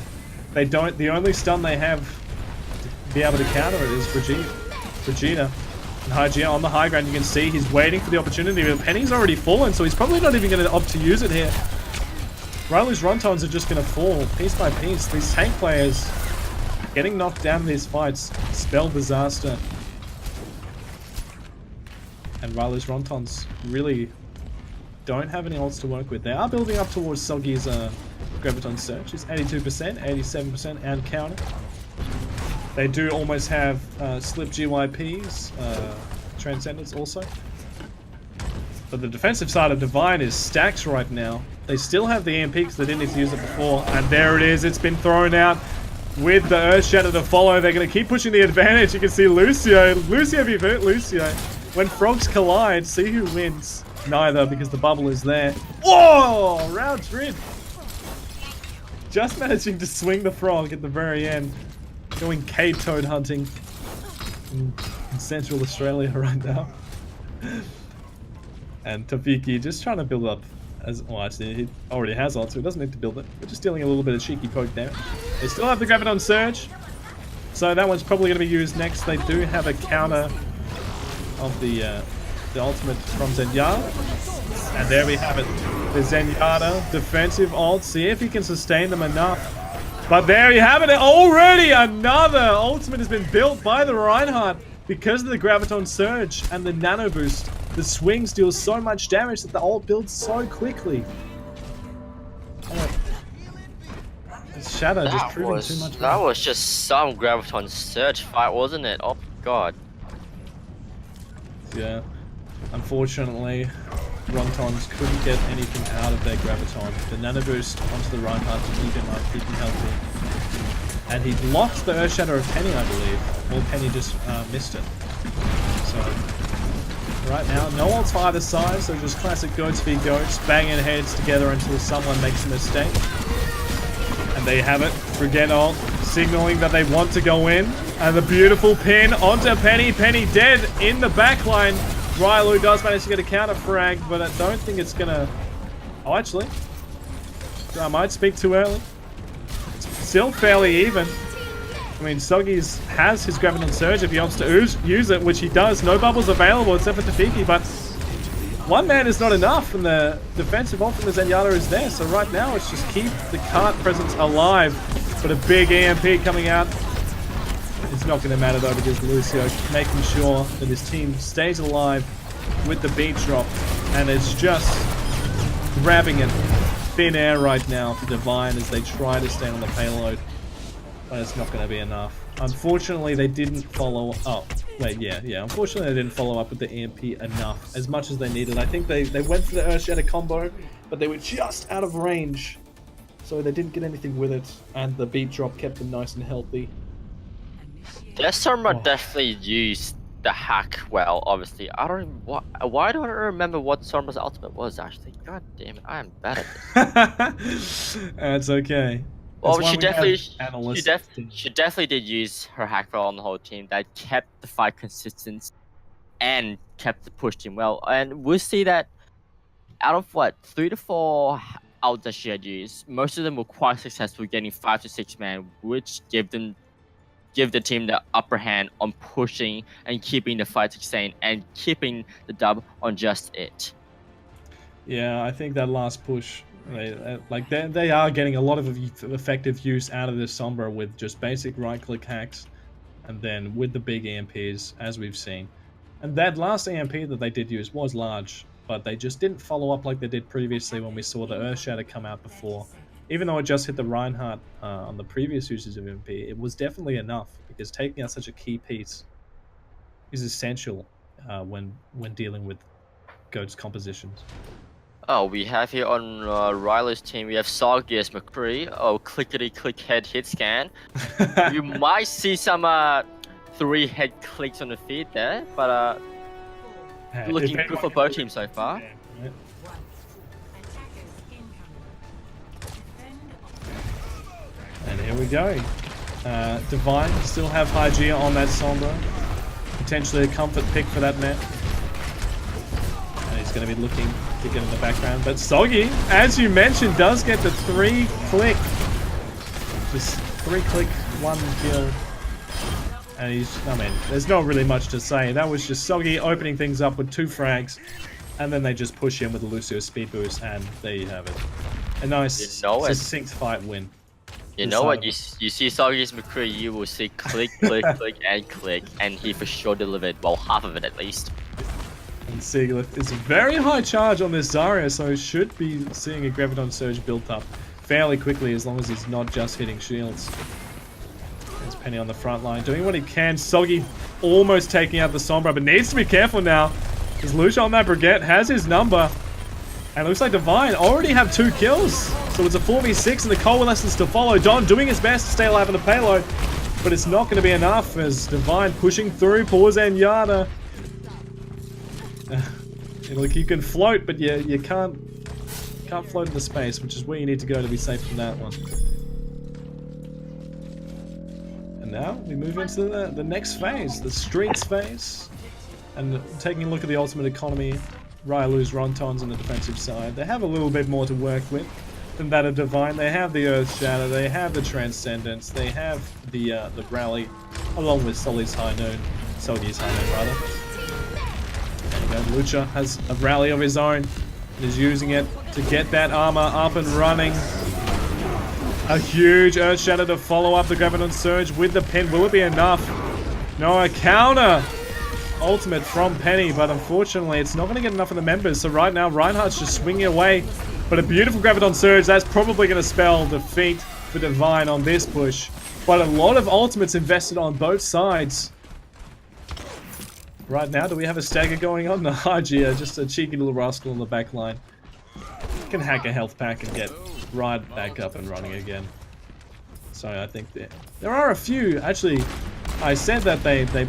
They don't. The only stun they have to be able to counter it is Vegeta. And Hygeia on the high ground, you can see he's waiting for the opportunity, but Penny's already fallen, so he's probably not even going to opt to use it here. Ryloo's Rontons are just going to fall piece by piece. These tank players getting knocked down in these fights spell disaster. And Ryloo's Rontons really don't have any ults to work with. They are building up towards Soggy's Graviton Search. It's 82%, 87% and counter. They do almost have Slip GYPs, Transcendence also. But the defensive side of Divine is stacked right now. They still have the EMP because they didn't need to use it before. And there it is. It's been thrown out with the Earth Shatter to follow. They're going to keep pushing the advantage. You can see Lucio. Lucio v Lucio. When frogs collide, see who wins. Neither, because the bubble is there. Whoa! Raldrid. Just managing to swing the frog at the very end. Going cave toad hunting. in Central Australia right now. And Tafiki just trying to build up as well. Actually, he already has ult, so he doesn't need to build it. We're just dealing a little bit of cheeky poke damage. They still have the Graviton Surge, so that one's probably going to be used next. They do have a counter of the ultimate from Zenyatta, and there we have it. The Zenyatta defensive ult. See if he can sustain them enough. But there you have it. Already another ultimate has been built by the Reinhardt because of the Graviton Surge and the Nano Boost. The swings deal so much damage that the ult builds so quickly. Shadow just proving too much. That was just some Graviton Surge fight, wasn't it? Oh my god. Yeah. Unfortunately, Rontons couldn't get anything out of their Graviton. The Nano Boost onto the Reinhardt to keep him up, keep him healthy. And he lost the Earth Shatter of Penny, I believe. Or Penny just missed it. So, right now, no ults for either side, so just classic goats v goats, banging heads together until someone makes a mistake. And there you have it. Forget ult, signaling that they want to go in. And the beautiful pin onto Penny. Penny dead in the backline. Ryloo does manage to get a counter frag, but I don't think it's gonna... Oh, actually. I might speak too early. It's still fairly even. I mean, Soggy's has his Graviton Surge if he opts to use it, which he does. No bubbles available except for Tafiki, but one man is not enough, and the defensive ult from the Zenyatta is there. So right now, it's just keep the cart presence alive. But a big EMP coming out. It's not going to matter though, because Lucio making sure that his team stays alive with the beat drop, and it's just grabbing it thin air right now for Divine as they try to stay on the payload, but it's not going to be enough. Unfortunately, they didn't follow up. Wait, yeah. Unfortunately, they didn't follow up with the EMP enough, as much as they needed. I think they went for the Earth Shatter combo, but they were just out of range, so they didn't get anything with it, and the beat drop kept them nice and healthy. Their Sombra definitely used the hack well, obviously. Why don't I remember what Sombra's ultimate was, actually? God damn it, I am bad at this. It's okay. Well, she definitely did use her hack well on the whole team. That kept the fight consistent and kept the push team well. And we'll see that out of 3 to 4 ults that she had used, most of them were quite successful, getting 5 to 6 man, which give the team the upper hand on pushing and keeping the fight sustained and keeping the dub on just it. Yeah, I think that last push, they are getting a lot of effective use out of this Sombra with just basic right-click hacks, and then with the big EMPs, as we've seen. And that last EMP that they did use was large, but they just didn't follow up like they did previously when we saw the Earth Shatter come out before. Even though it just hit the Reinhardt on the previous uses of EMP, it was definitely enough, because taking out such a key piece is essential when dealing with Goat's compositions. Oh, we have here on Ryloo's team, we have Soggy as McCree. Oh, clickety-click head hit scan. You might see some 3 head clicks on the feed there, but looking good for both teams so far. Yeah. And here we go. Divine still have Hygeia on that Sombra. Potentially a comfort pick for that man. And he's going to be looking to get in the background. But Soggy, as you mentioned, does get the 3-click. Just 3-click, 1 kill. And there's not really much to say. That was just Soggy opening things up with 2 frags. And then they just push in with the Lucio speed boost, and there you have it. A nice succinct fight win. You know what? You see Soggy's McCree, you will see click, click, click, and he for sure delivered, well, half of it at least. And Seaglith is a very high charge on this Zarya, so should be seeing a Graviton Surge built up fairly quickly, as long as he's not just hitting shields. There's Penny on the front line, doing what he can. Soggy almost taking out the Sombra, but needs to be careful now, because Lucia on that Brigitte has his number. And it looks like Divine already have 2 kills. So it's a 4v6 and the coalescence to follow. Don doing his best to stay alive on the payload. But it's not going to be enough as Divine pushing through. Poor Zenyatta. Look, you can float, but you can't float into space, which is where you need to go to be safe from that one. And Now we move into the next phase, the streets phase. And taking a look at the ultimate economy, Ryloo's Rontons on the defensive side. They have a little bit more to work with than that of Divine. They have the Earth Shatter, they have the Transcendence, they have the Rally, along with Sully's High Noon. Soggy's High Noon, rather. There you go, Lucha has a Rally of his own and is using it to get that armor up and running. A huge Earth Shatter to follow up the Graviton Surge with the pin. Will it be enough? No, a counter ultimate from Penny, but unfortunately it's not going to get enough of the members. So right now Reinhardt's just swinging away, but a beautiful Graviton Surge. That's probably going to spell defeat for Divine on this push. But a lot of ultimates invested on both sides. Right now, do we have a stagger going on? No, Gia, just a cheeky little rascal on the back line. Can hack a health pack and get right back up and running again. So I think there are a few. Actually, I said that the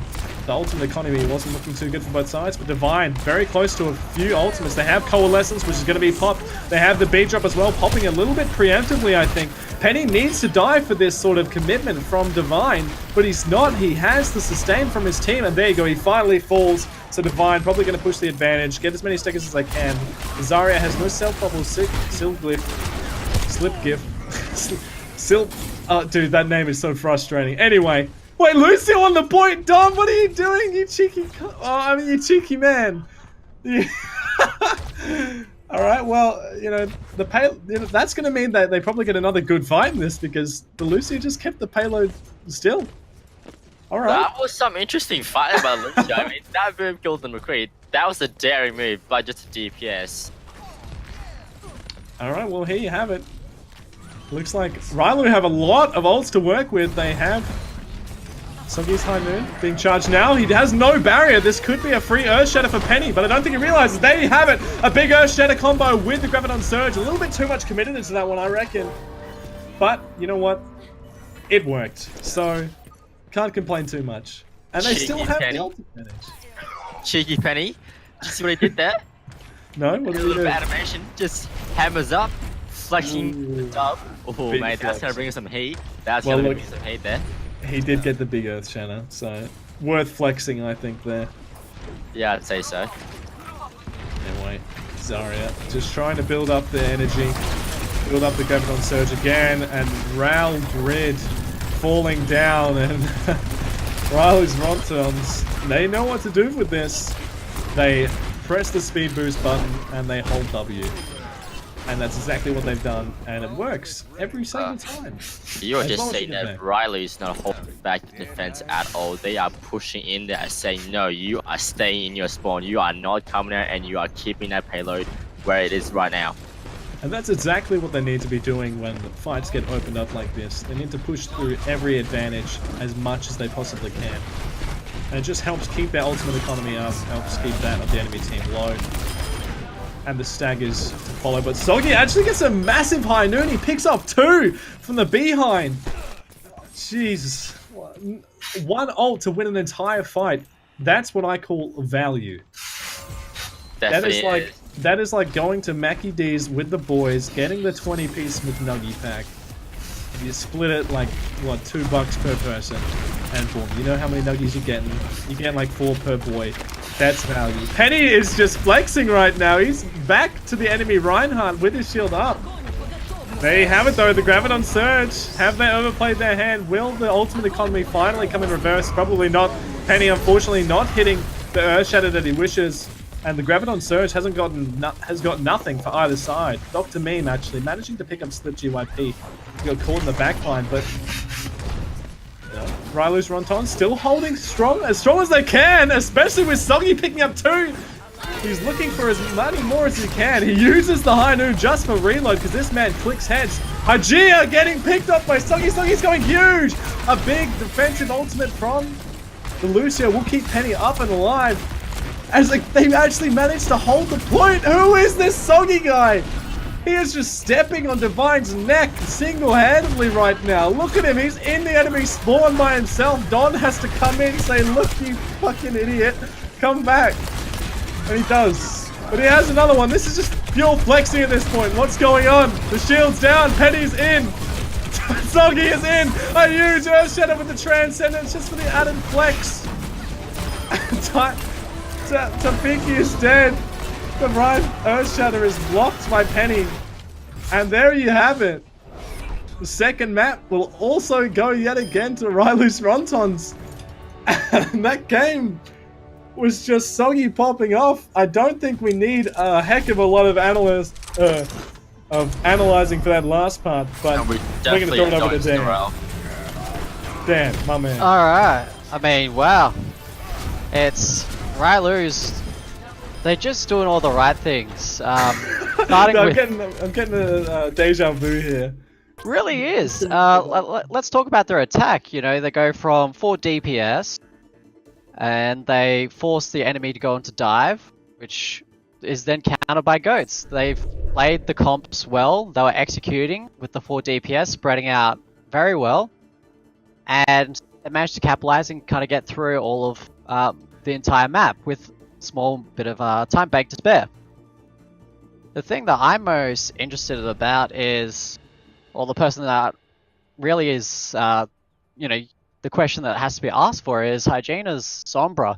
ultimate economy wasn't looking too good for both sides, but Divine very close to a few ultimates. They have Coalescence, which is going to be popped. They have the beat drop as well, popping a little bit preemptively, I think. Penny needs to die for this sort of commitment from Divine, but he's not. He has the sustain from his team, and there you go. He finally falls. So Divine probably going to push the advantage, get as many stickers as they can. Zarya has no self-bubble, Slip Glyph. Oh, dude, that name is so frustrating. Anyway. Wait, Lucio on the point! Dom, what are you doing, you cheeky... you cheeky man. Alright, well, that's going to mean that they probably get another good fight in this, because the Lucio just kept the payload still. Alright. That was some interesting fight about Lucio. I mean, that move killed the McCree. That was a daring move, but just a DPS. Alright, well, here you have it. Looks like Ryloo have a lot of ults to work with. They have Soggy's High Noon being charged now. He has no barrier. This could be a free Earth Shatter for Penny, but I don't think he realizes. There you have it. A big Earth Shatter combo with the Graviton Surge. A little bit too much committed into that one, I reckon. But, you know what? It worked. So, can't complain too much. And they still have the ult advantage. Cheeky Penny. Did you see what he did there? No? What did he do? Animation. Just hammers up. Flexing the dub. Oh, Big mate, that's flex. going to bring us some heat. That's going to bring us some heat there. He did get the big Earth Shatter, so worth flexing, I think, there. Yeah, I'd say so. Anyway, Zarya just trying to build up the energy, build up the Graviton Surge again, and Ral Grid falling down, and Ryloo's Rontons, they know what to do with this. They press the speed boost button, and they hold W. And that's exactly what they've done, and it works every single time. You're As just well as saying you can that make. Ryloo is not holding back the defense at all. They are pushing in there and saying, no, you are staying in your spawn. You are not coming out, and you are keeping that payload where it is right now. And that's exactly what they need to be doing when the fights get opened up like this. They need to push through every advantage as much as they possibly can. And it just helps keep their ultimate economy up, helps keep that of the enemy team low. And the staggers to follow, but Soggy actually gets a massive High Noon. He picks up 2 from the behind. Jesus. One ult to win an entire fight. That's what I call value. Definitely. That is like going to Mackie D's with the boys, getting the 20-piece McNugget pack. You split it like, what, $2 per person, and boom, you know how many nuggies you're getting. You get like 4 per boy. That's value. Penny is just flexing right now. He's back to the enemy Reinhardt with his shield up. There you have it though, the Graviton Surge. Have they overplayed their hand? Will the ultimate economy finally come in reverse? Probably not. Penny unfortunately not hitting the Earth Shatter that he wishes. And the Graviton Surge has got nothing for either side. Dr. Meme actually managing to pick up Slip GYP. He got caught in the backline, but Ryloo's Rontons still holding strong as they can, especially with Soggy picking up 2. He's looking for as many more as he can. He uses the High Noon just for reload because this man clicks heads. Hygeia getting picked up by Soggy. Soggy's going huge. A big defensive ultimate from the Lucio will keep Penny up and alive. As like they actually managed to hold the point. Who is this Soggy guy? He is just stepping on Divine's neck single-handedly right now. Look at him. He's in the enemy spawn by himself. Don has to come in and say, look, you fucking idiot. Come back. And he does. But he has another one. This is just pure flexing at this point. What's going on? The shield's down. Penny's in. Soggy is in! A huge Earth Shatter with the Transcendence just for the added flex. Tafiki is dead. The right Earth Shatter is blocked by Penny. And there you have it. The second map will also go yet again to Ryloo's Rontons. And that game was just Soggy popping off. I don't think we need a heck of a lot of analyzing for that last part, but we're going to throw it over to Dan. Dan, my man. Alright. I mean, wow. It's Ryloo's. They're just doing all the right things. Starting no, with... I'm getting a deja vu here. Really is. Let's talk about their attack. You know, they go from 4 DPS, and they force the enemy to go into dive, which is then countered by goats. They've played the comps well. They were executing with the 4 DPS, spreading out very well, and they managed to capitalize and kind of get through all of the entire map with a small bit of time bank to spare. The thing that I'm most interested about is, well, the person that really is, you know, the question that has to be asked for is Hygiena's Sombra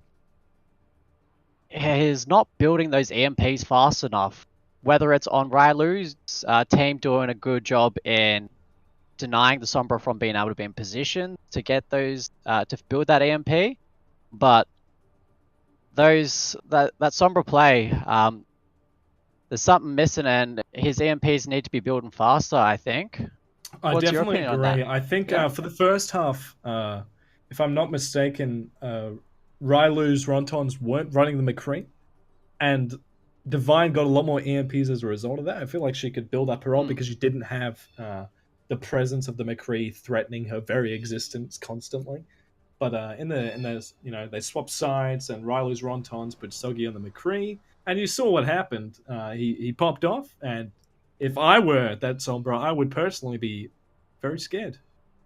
is not building those EMPs fast enough. Whether it's on Ryloo's team doing a good job in denying the Sombra from being able to be in position to get those, to build that EMP, but that Sombra play, there's something missing, and his EMPs need to be building faster, I think. I What's your definitely opinion on agree. that? I think for the first half, if I'm not mistaken, Ryloo's Rontons weren't running the McCree, and Divine got a lot more EMPs as a result of that. I feel like she could build up her ult because you didn't have the presence of the McCree threatening her very existence constantly. But in those, you know, they swapped sides, and Ryloo's Rontons put Soggy on the McCree, and you saw what happened. He popped off, and if I were that Sombra, I would personally be very scared.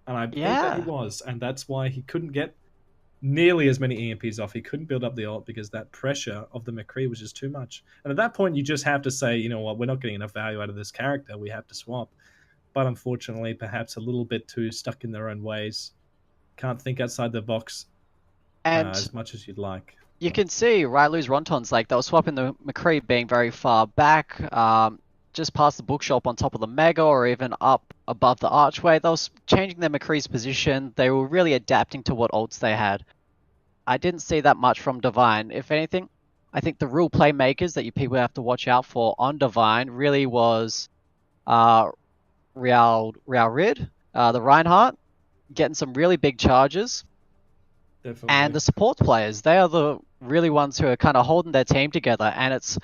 And I think that he was, and that's why he couldn't get nearly as many EMPs off. He couldn't build up the ult because that pressure of the McCree was just too much. And at that point, you just have to say, you know what, we're not getting enough value out of this character. We have to swap. But unfortunately, perhaps a little bit too stuck in their own ways. Can't think outside the box as much as you'd like. You can see Ryloo's Rontons, like, they were swapping the McCree being very far back, just past the bookshop on top of the Mega, or even up above the archway. They were changing their McCree's position. They were really adapting to what ults they had. I didn't see that much from Divine. If anything, I think the real playmakers that you people have to watch out for on Divine really was Rid, the Reinhardt, getting some really big charges. Definitely. And the support players, they are the really ones who are kind of holding their team together, and it's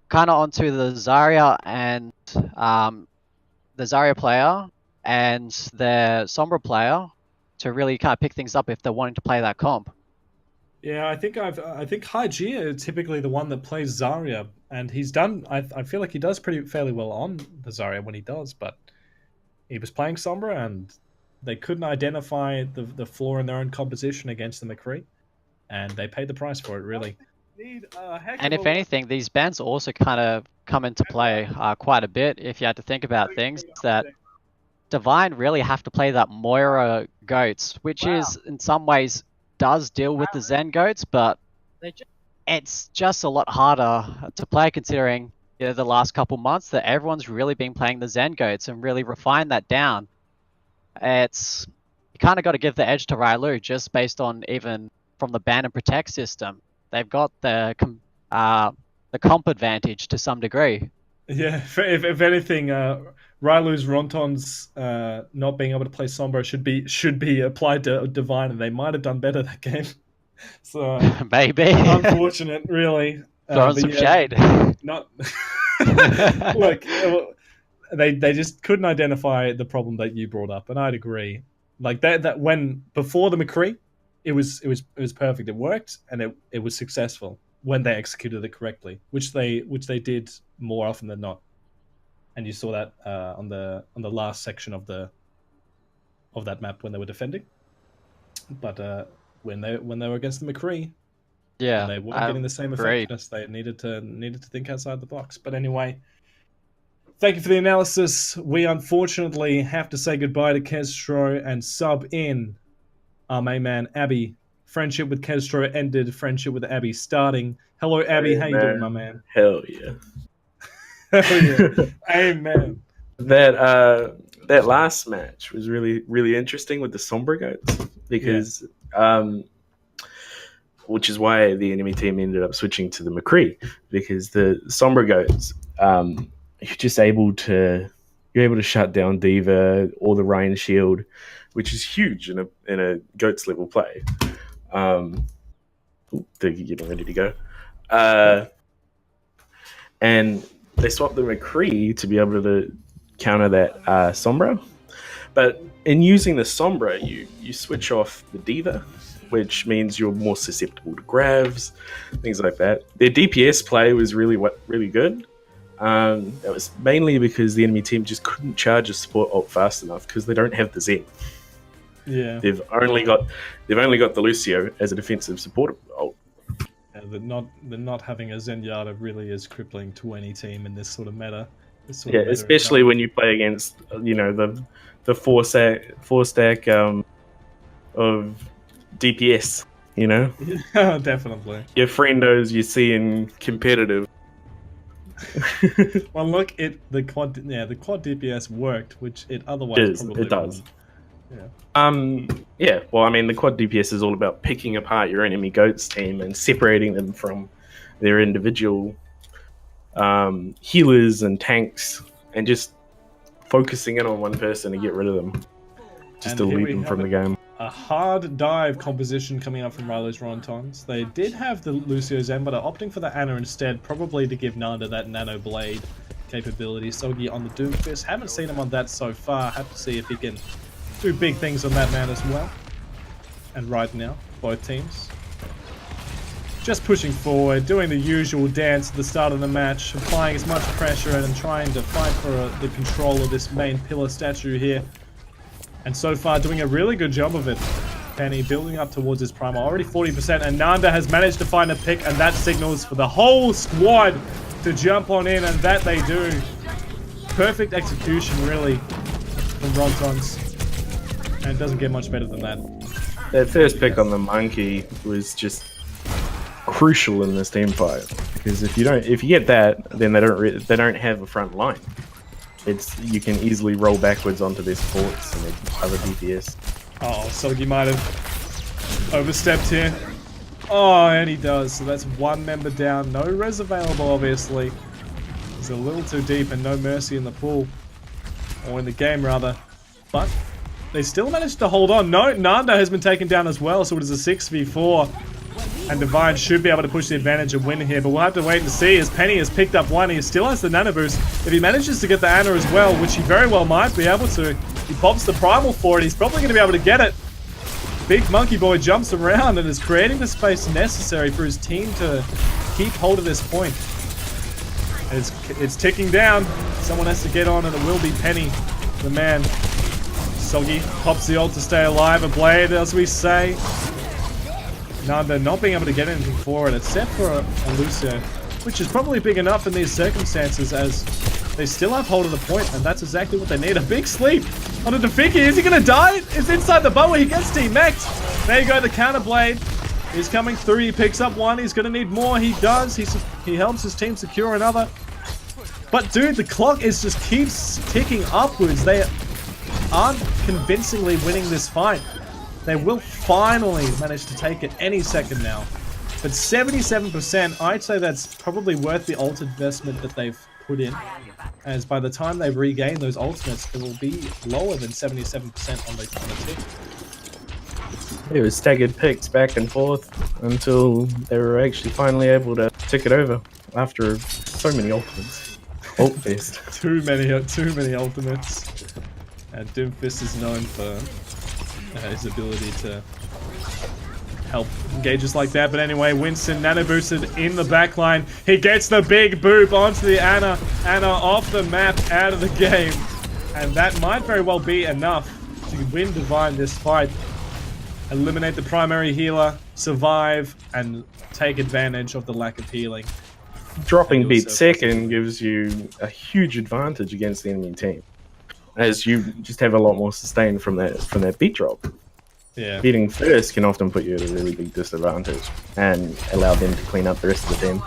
kind of onto the Zarya and the Zarya player and their Sombra player to really kind of pick things up if they're wanting to play that comp. Yeah, I think Hygia is typically the one that plays Zarya, and he's done. I feel like he does fairly well on the Zarya when he does, but he was playing Sombra, and they couldn't identify the flaw in their own composition against the McCree, and they paid the price for it, really. And if anything, these bans also kind of come into play quite a bit if you had to think about things that Divine really have to play that Moira Goats, which is in some ways does deal with the Zen Goats, but it's just a lot harder to play considering, you know, the last couple months that everyone's really been playing the Zen Goats and really refined that down. It's, you kind of got to give the edge to Ryloo just based on even from the ban and protect system. They've got the comp advantage to some degree. Yeah, if anything, Ryloo's Rontons not being able to play Sombra should be applied to Divine, and they might have done better that game. So maybe unfortunate, really. Throwing some shade. Not look. They just couldn't identify the problem that you brought up, and I'd agree. Like that when before the McCree, it was perfect. It worked, and it was successful when they executed it correctly, which they did more often than not. And you saw that on the last section of that map when they were defending. But when they were against the McCree, yeah, they weren't getting the same effectiveness. They needed to think outside the box. But anyway, Thank you for the analysis. We unfortunately have to say goodbye to Kestro and sub in our main man, Abby. Friendship with Kestro ended, friendship with Abby starting. Hello, Abby. How you doing, my man? Hell yeah. Hell yeah. Amen. That last match was really interesting with the Sombra Goats because which is why the enemy team ended up switching to the McCree, because the Sombra Goats you're just able to shut down Diva or the Ryan Shield, which is huge in a Goats level play. They're getting ready to go. And they swapped the McCree to be able to counter that Sombra. But in using the Sombra, you switch off the Diva, which means you're more susceptible to grabs, things like that. Their DPS play was really good. That was mainly because the enemy team just couldn't charge a support ult fast enough because they don't have the Zen. Yeah. They've only got the Lucio as a defensive support ult. Yeah, the not having a Zenyatta really is crippling to any team in this sort of meta. Especially when you play against the four stack of DPS. Definitely. Your friendos you see in competitive. Well, look, the quad DPS worked, which it otherwise probably does. Wouldn't. Well, I mean, the quad DPS is all about picking apart your enemy Goats team and separating them from their individual healers and tanks, and just focusing in on one person to get rid of them, just to delete them from the game. A hard dive composition coming up from Ryloo's Rontons. They did have the Lucio Zen, but are opting for the Ana instead, probably to give Nanda that Nano Blade capability. Sogi on the Doomfist. Haven't seen him on that so far. Have to see if he can do big things on that man as well. And right now, both teams just pushing forward, doing the usual dance at the start of the match, applying as much pressure and trying to fight for the control of this main pillar statue here. And so far doing a really good job of it. Penny building up towards his prime, already 40%, and Nanda has managed to find a pick, and that signals for the whole squad to jump on in, and that they do. Perfect execution, really, from Rontons. And it doesn't get much better than that. That first pick on the monkey was just crucial in this team fight, because if you get that, then they don't have a front line. You can easily roll backwards onto their supports and their other DPS. Oh, Sogi might have overstepped here. Oh, and he does. So that's one member down. No res available, obviously. He's a little too deep and no mercy in the pool. Or in the game, rather. But they still managed to hold on. No, Nanda has been taken down as well, so it is a 6v4. And Divine should be able to push the advantage and win here, but we'll have to wait and see, as Penny has picked up one. He still has the Nano Boost. If he manages to get the Ana as well, which he very well might be able to, he pops the Primal for it. He's probably going to be able to get it. Big Monkey Boy jumps around and is creating the space necessary for his team to keep hold of this point. It's ticking down. Someone has to get on, and it will be Penny, the man. Soggy pops the ult to stay alive. A blade, as we say. Nanda not being able to get anything for it, except for a Lucio, which is probably big enough in these circumstances, as they still have hold of the point, and that's exactly what they need. A big sleep on a Dafiki. Is he going to die? It's inside the bow where he gets team-mexed. There you go, the counter blade is coming through. He picks up one. He's going to need more. He does. He helps his team secure another. But dude, the clock just keeps ticking upwards. They aren't convincingly winning this fight. They will finally manage to take it any second now. But 77%, I'd say that's probably worth the ult investment that they've put in. As by the time they've regained those ultimates, it will be lower than 77% on the tick. It was staggered picks back and forth until they were actually finally able to tick it over after so many ultimates. Ult fest. Too many ultimates. Doomfist is known for his ability to help engages like that. But anyway, Winston nano boosted in the backline. He gets the big boop onto the Ana. Ana off the map, out of the game. And that might very well be enough to win Divine this fight. Eliminate the primary healer, survive, and take advantage of the lack of healing dropping And you beat also- second gives you a huge advantage against the enemy team, as you just have a lot more sustain from that beat drop. Yeah. Beating first can often put you at a really big disadvantage and allow them to clean up the rest of the team.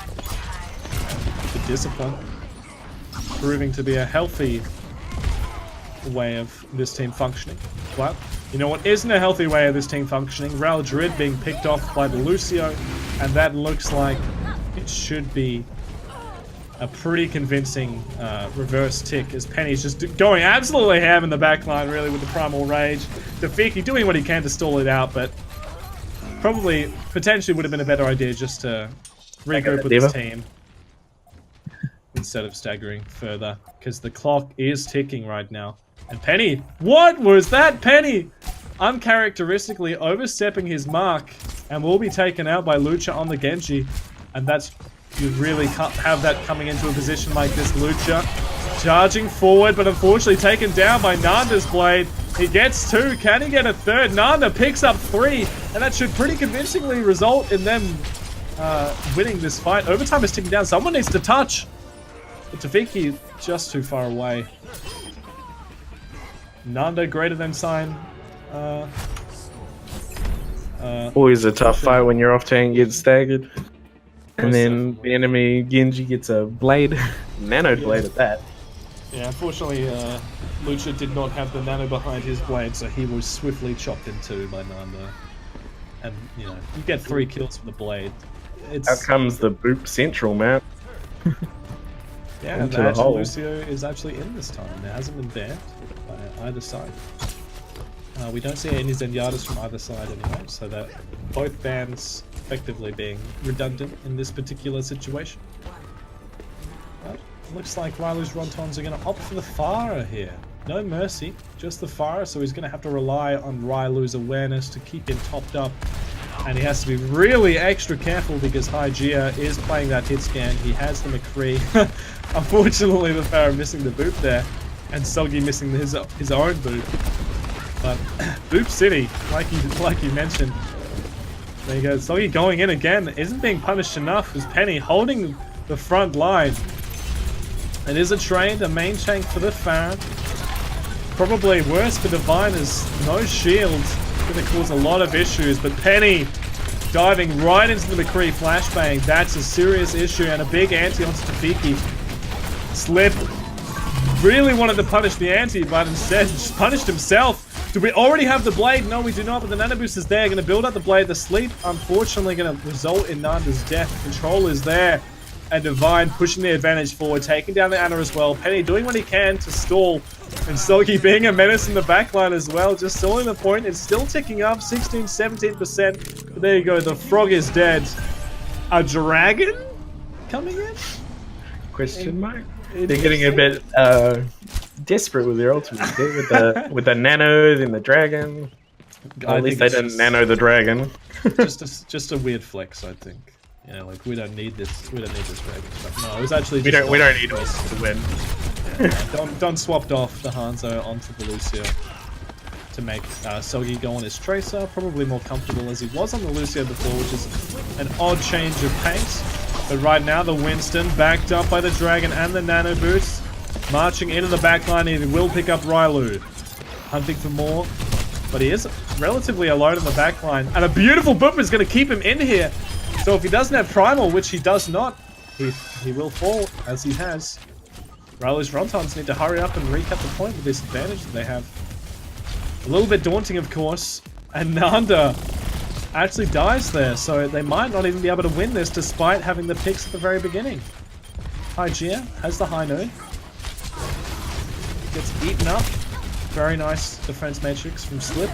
The discipline proving to be a healthy way of this team functioning. But you know what isn't a healthy way of this team functioning? Ryloo Druid being picked off by the Lucio, and that looks like it should be a pretty convincing reverse tick, as Penny's just going absolutely ham in the backline, really, with the Primal Rage. Tafiki doing what he can to stall it out, but probably, potentially would have been a better idea just to regroup with his team instead of staggering further, because the clock is ticking right now. And Penny, what was that, Penny? Uncharacteristically overstepping his mark, and will be taken out by Lucha on the Genji. And that's, you really can't have that coming into a position like this. Lucha charging forward, but unfortunately taken down by Nanda's blade. He gets 2, can he get a 3rd? Nanda picks up 3, and that should pretty convincingly result in them winning this fight. Overtime is ticking down, someone needs to touch. But Tafiki just too far away. Nanda greater than sign. Always a tough fight when your off tank gets staggered. And then the enemy Genji gets a blade, nano blade at that. Yeah, unfortunately, Lucha did not have the nano behind his blade, so he was swiftly chopped in 2 by Nanda. And, you know, you get 3 kills from the blade. Out comes the Boop Central, man. Yeah, and into the hole. Lucio is actually in this time. It hasn't been banned by either side. We don't see any Zenyatas from either side anyway, so that both bans effectively being redundant in this particular situation. But looks like Ryloo's Rontons are going to opt for the Pharah here. No mercy, just the Pharah, so he's going to have to rely on Ryloo's awareness to keep him topped up. And he has to be really extra careful because Hygeia is playing that hit scan. He has the McCree. Unfortunately, the Pharah missing the boot there, and Soggy missing his own boot. But Boop City, like you mentioned, there you go. Soggy going in again, isn't being punished enough as Penny holding the front line. It is a trade, a main tank for the Pharah. Probably worse for Divine as no shield. Going to cause a lot of issues, but Penny diving right into the McCree flashbang. That's a serious issue and a big anti onto Tafiki. Slip really wanted to punish the anti, but instead just punished himself. Do we already have the blade? No, we do not, but the nano boost is there. Going to build up the blade. The sleep, unfortunately, going to result in Nanda's death. Control is there. And Divine pushing the advantage forward, taking down the Ana as well. Penny doing what he can to stall. And Soggy being a menace in the backline as well. Just stalling the point. It's still ticking up, 16, 17%. But there you go, the frog is dead. A dragon coming in? Question mark? They're getting a bit desperate with their ultimate with the nano and the dragon. At least they didn't nano the dragon. just a weird flex, I think. You know, like we don't need this. We don't need this dragon stuff. No, it was actually. We don't need us to win. Don swapped off the Hanzo onto the Lucio to make Soggy go on his Tracer. Probably more comfortable as he was on the Lucio before, which is an odd change of pace. But right now, the Winston backed up by the Dragon and the Nano Boost, marching into the backline. He will pick up Ryloo, hunting for more, but he is relatively alone in the backline. And a beautiful boop is going to keep him in here. So if he doesn't have Primal, which he does not, he will fall as he has. Ryloo's Rontons need to hurry up and recap the point with this advantage that they have. A little bit daunting, of course. And Nanda actually dies there, so they might not even be able to win this despite having the picks at the very beginning. Hygeia has the high note. Gets eaten up. Very nice defense matrix from Slip.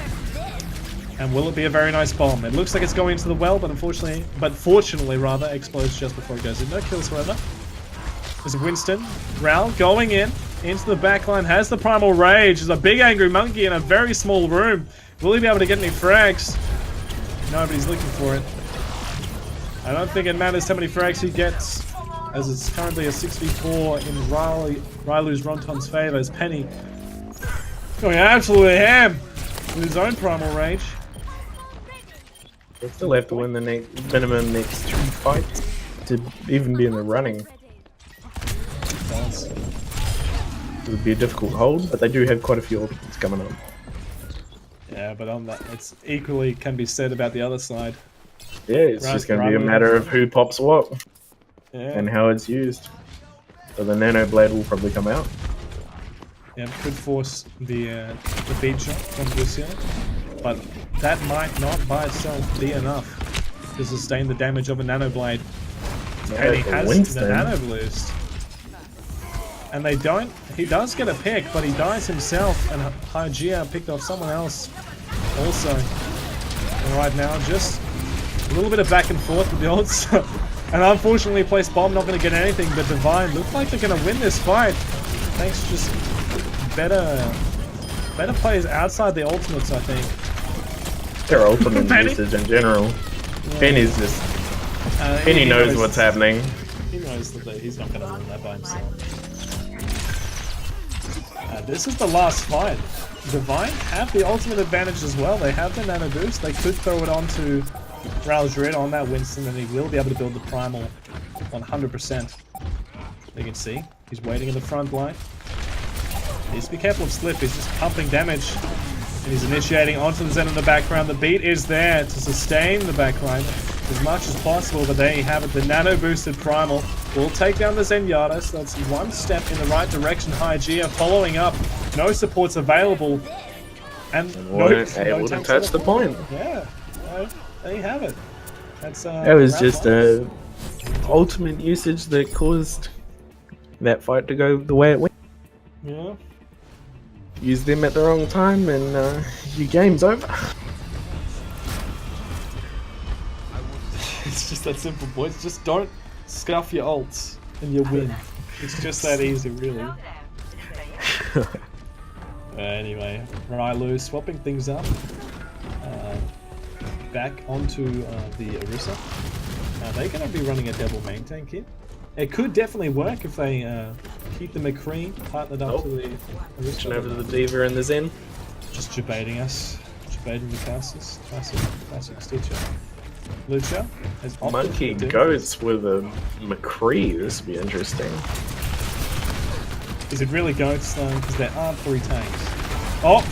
And will it be a very nice bomb? It looks like it's going into the well, but fortunately rather, explodes just before it goes in. No kills, however. There's Winston. Ral going in into the backline, has the Primal Rage. There's a big angry monkey in a very small room. Will he be able to get any frags? Nobody's looking for it. I don't think it matters how many frags he gets, as it's currently a 6v4 in Ryloo's Ronton's favor, as Penny going absolutely ham with his own Primal Rage. They still have to win the minimum next 2 fights to even be in the running. It would be a difficult hold, but they do have quite a few ultimates coming up. Yeah, but on that, it's equally can be said about the other side. Yeah, it's just going to be a matter of who pops what and how it's used. So the Nano Blade will probably come out. Yeah, could force the beat shot from Lucio, but that might not by itself be enough to sustain the damage of a Nano Blade. And he has the Nano Boost. And they don't. He does get a pick, but he dies himself, and Hygeia picked off someone else also. And right now, just a little bit of back and forth with the odds. And unfortunately, Place Bomb not going to get anything, but Divine look like they're going to win this fight. Thanks to just better plays outside the ultimates, I think. Their ultimate usage in general. Yeah. Penny's just... Penny knows what's happening. He knows that he's not going to win that by himself. This is the last fight. Divine have the ultimate advantage as well. They have the Nano Boost. They could throw it onto Ryloo on that Winston, and he will be able to build the Primal 100%. You can see, he's waiting in the front line. He needs to be careful of Slip. He's just pumping damage. And he's initiating onto the Zen in the background. The beat is there to sustain the backline as much as possible, but there you have it. The Nano Boosted Primal will take down the Zenyatta, so that's one step in the right direction. Hygeia following up. No supports available. And no wouldn't touch the point. Yeah, there you have it. That's that was just ultimate usage that caused that fight to go the way it went. Yeah. Use them at the wrong time and your game's over. It's just that simple, boys. Just don't scuff your ults and you win. It's just that easy, really. Anyway, Ryloo swapping things up. Back onto the Orisa. Now they're going to be running a double main tank here. It could definitely work if they keep the McCree partnered up to the Orisa. Over the Diva and the Zen. Just debating us. Debating the casters. Classic Stitcher. Lucha has Monkey Goats with a McCree. This would be interesting. Is it really Goats though? Because there aren't 3 tanks. Oh!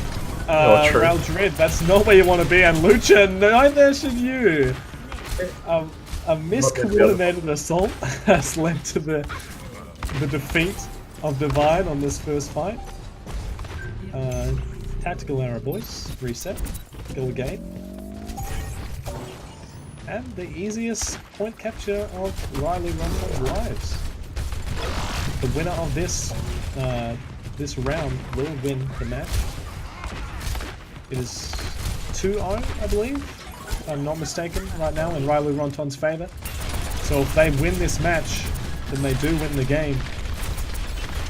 Real Dread, that's not where you want to be, and Lucha, neither should you! A miscoordinated assault has led to the defeat of Divine on this first fight. Tactical error, boys. Reset. Go again. And the easiest point capture of Ryloo Rontons' lives. The winner of this round will win the match. It is 2-0, I believe, if I'm not mistaken, right now in Ryloo Rontons' favour. So if they win this match, then they do win the game.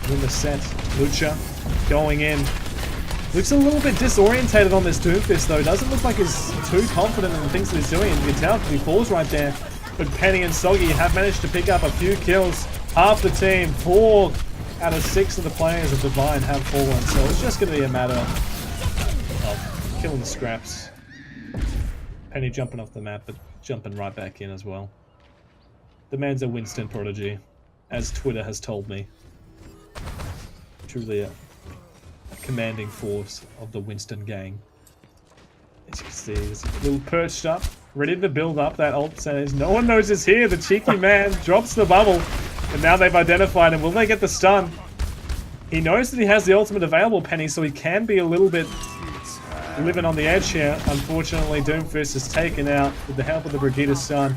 Win the set. Lucha going in. Looks a little bit disorientated on this Doomfist though. Doesn't look like he's too confident in the things that he's doing. You can tell because he falls right there. But Penny and Soggy have managed to pick up a few kills. Half the team, 4 out of 6 of the players of Divine have fallen. So it's just going to be a matter of killing the scraps. Penny jumping off the map, but jumping right back in as well. The man's a Winston prodigy, as Twitter has told me. Truly a commanding force of the Winston gang. As you can see, he's a little perched up, ready to build up. That ult says, no one knows it's here. The cheeky man drops the bubble, and now they've identified him. Will they get the stun? He knows that he has the ultimate available, Penny, so he can be a little bit living on the edge here. Unfortunately, Doomfist is taken out with the help of the Brigida's son.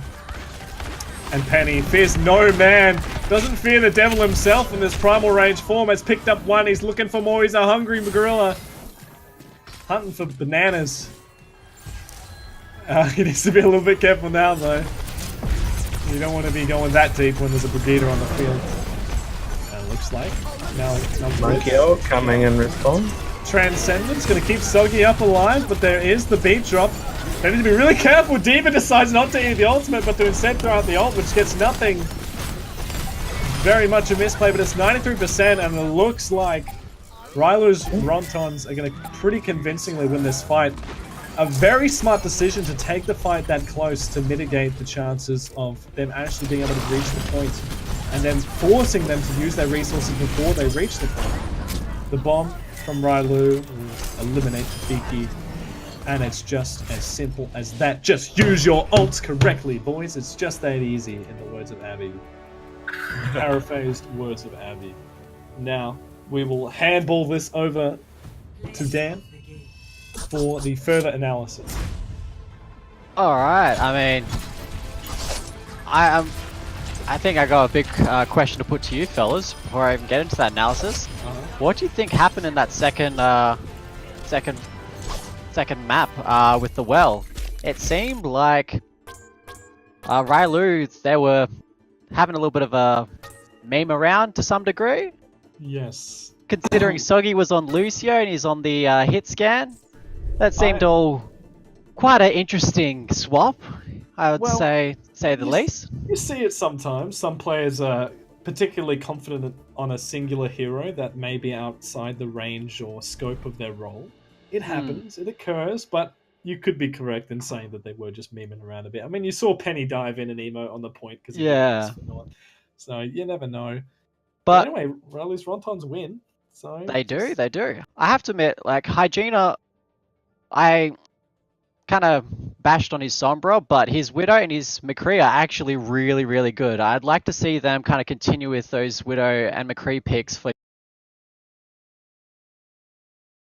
And Penny fears no man. Doesn't fear the devil himself in this primal range form. Has picked up one. He's looking for more. He's a hungry gorilla. Hunting for bananas. He needs to be a little bit careful now, though. You don't want to be going that deep when there's a Brigida on the field. Looks like. Now Monkey coming in response. Transcendent's going to keep Soggy up alive, but there is the beat drop. They need to be really careful. Diva decides not to eat the ultimate, but to instead throw out the ult, which gets nothing. Very much a misplay, but it's 93%, and it looks like Ryloo's Rontons are going to pretty convincingly win this fight. a very smart decision to take the fight that close to mitigate the chances of them actually being able to reach the point, and then forcing them to use their resources before they reach the point. The bomb from Ryloo will eliminate Fiki, and it's just as simple as that. Just use your ults correctly, boys. It's just that easy, in the words of Abby. Paraphrased words of Abby. Now, we will handball this over to Dan for the further analysis. Alright, I mean, I think I got a big question to put to you fellas before I even get into that analysis. What do you think happened in that second map with the well? It seemed like Ryloo, they were having a little bit of a meme around to some degree. Yes. Considering Soggy was on Lucio and he's on the hit scan, that seemed all quite an interesting swap, I would say the least. You see it sometimes. Some players are particularly confident on a singular hero that may be outside the range or scope of their role. It happens, it occurs, but you could be correct in saying that they were just memeing around a bit. I mean, you saw Penny dive in an emote on the point because so you never know. But anyway, Ryloo's Rontons win. So they do. I have to admit, like Hygiena, I kind of bashed on his Sombra, but his Widow and his McCree are actually really, really good. I'd like to see them kind of continue with those Widow and McCree picks for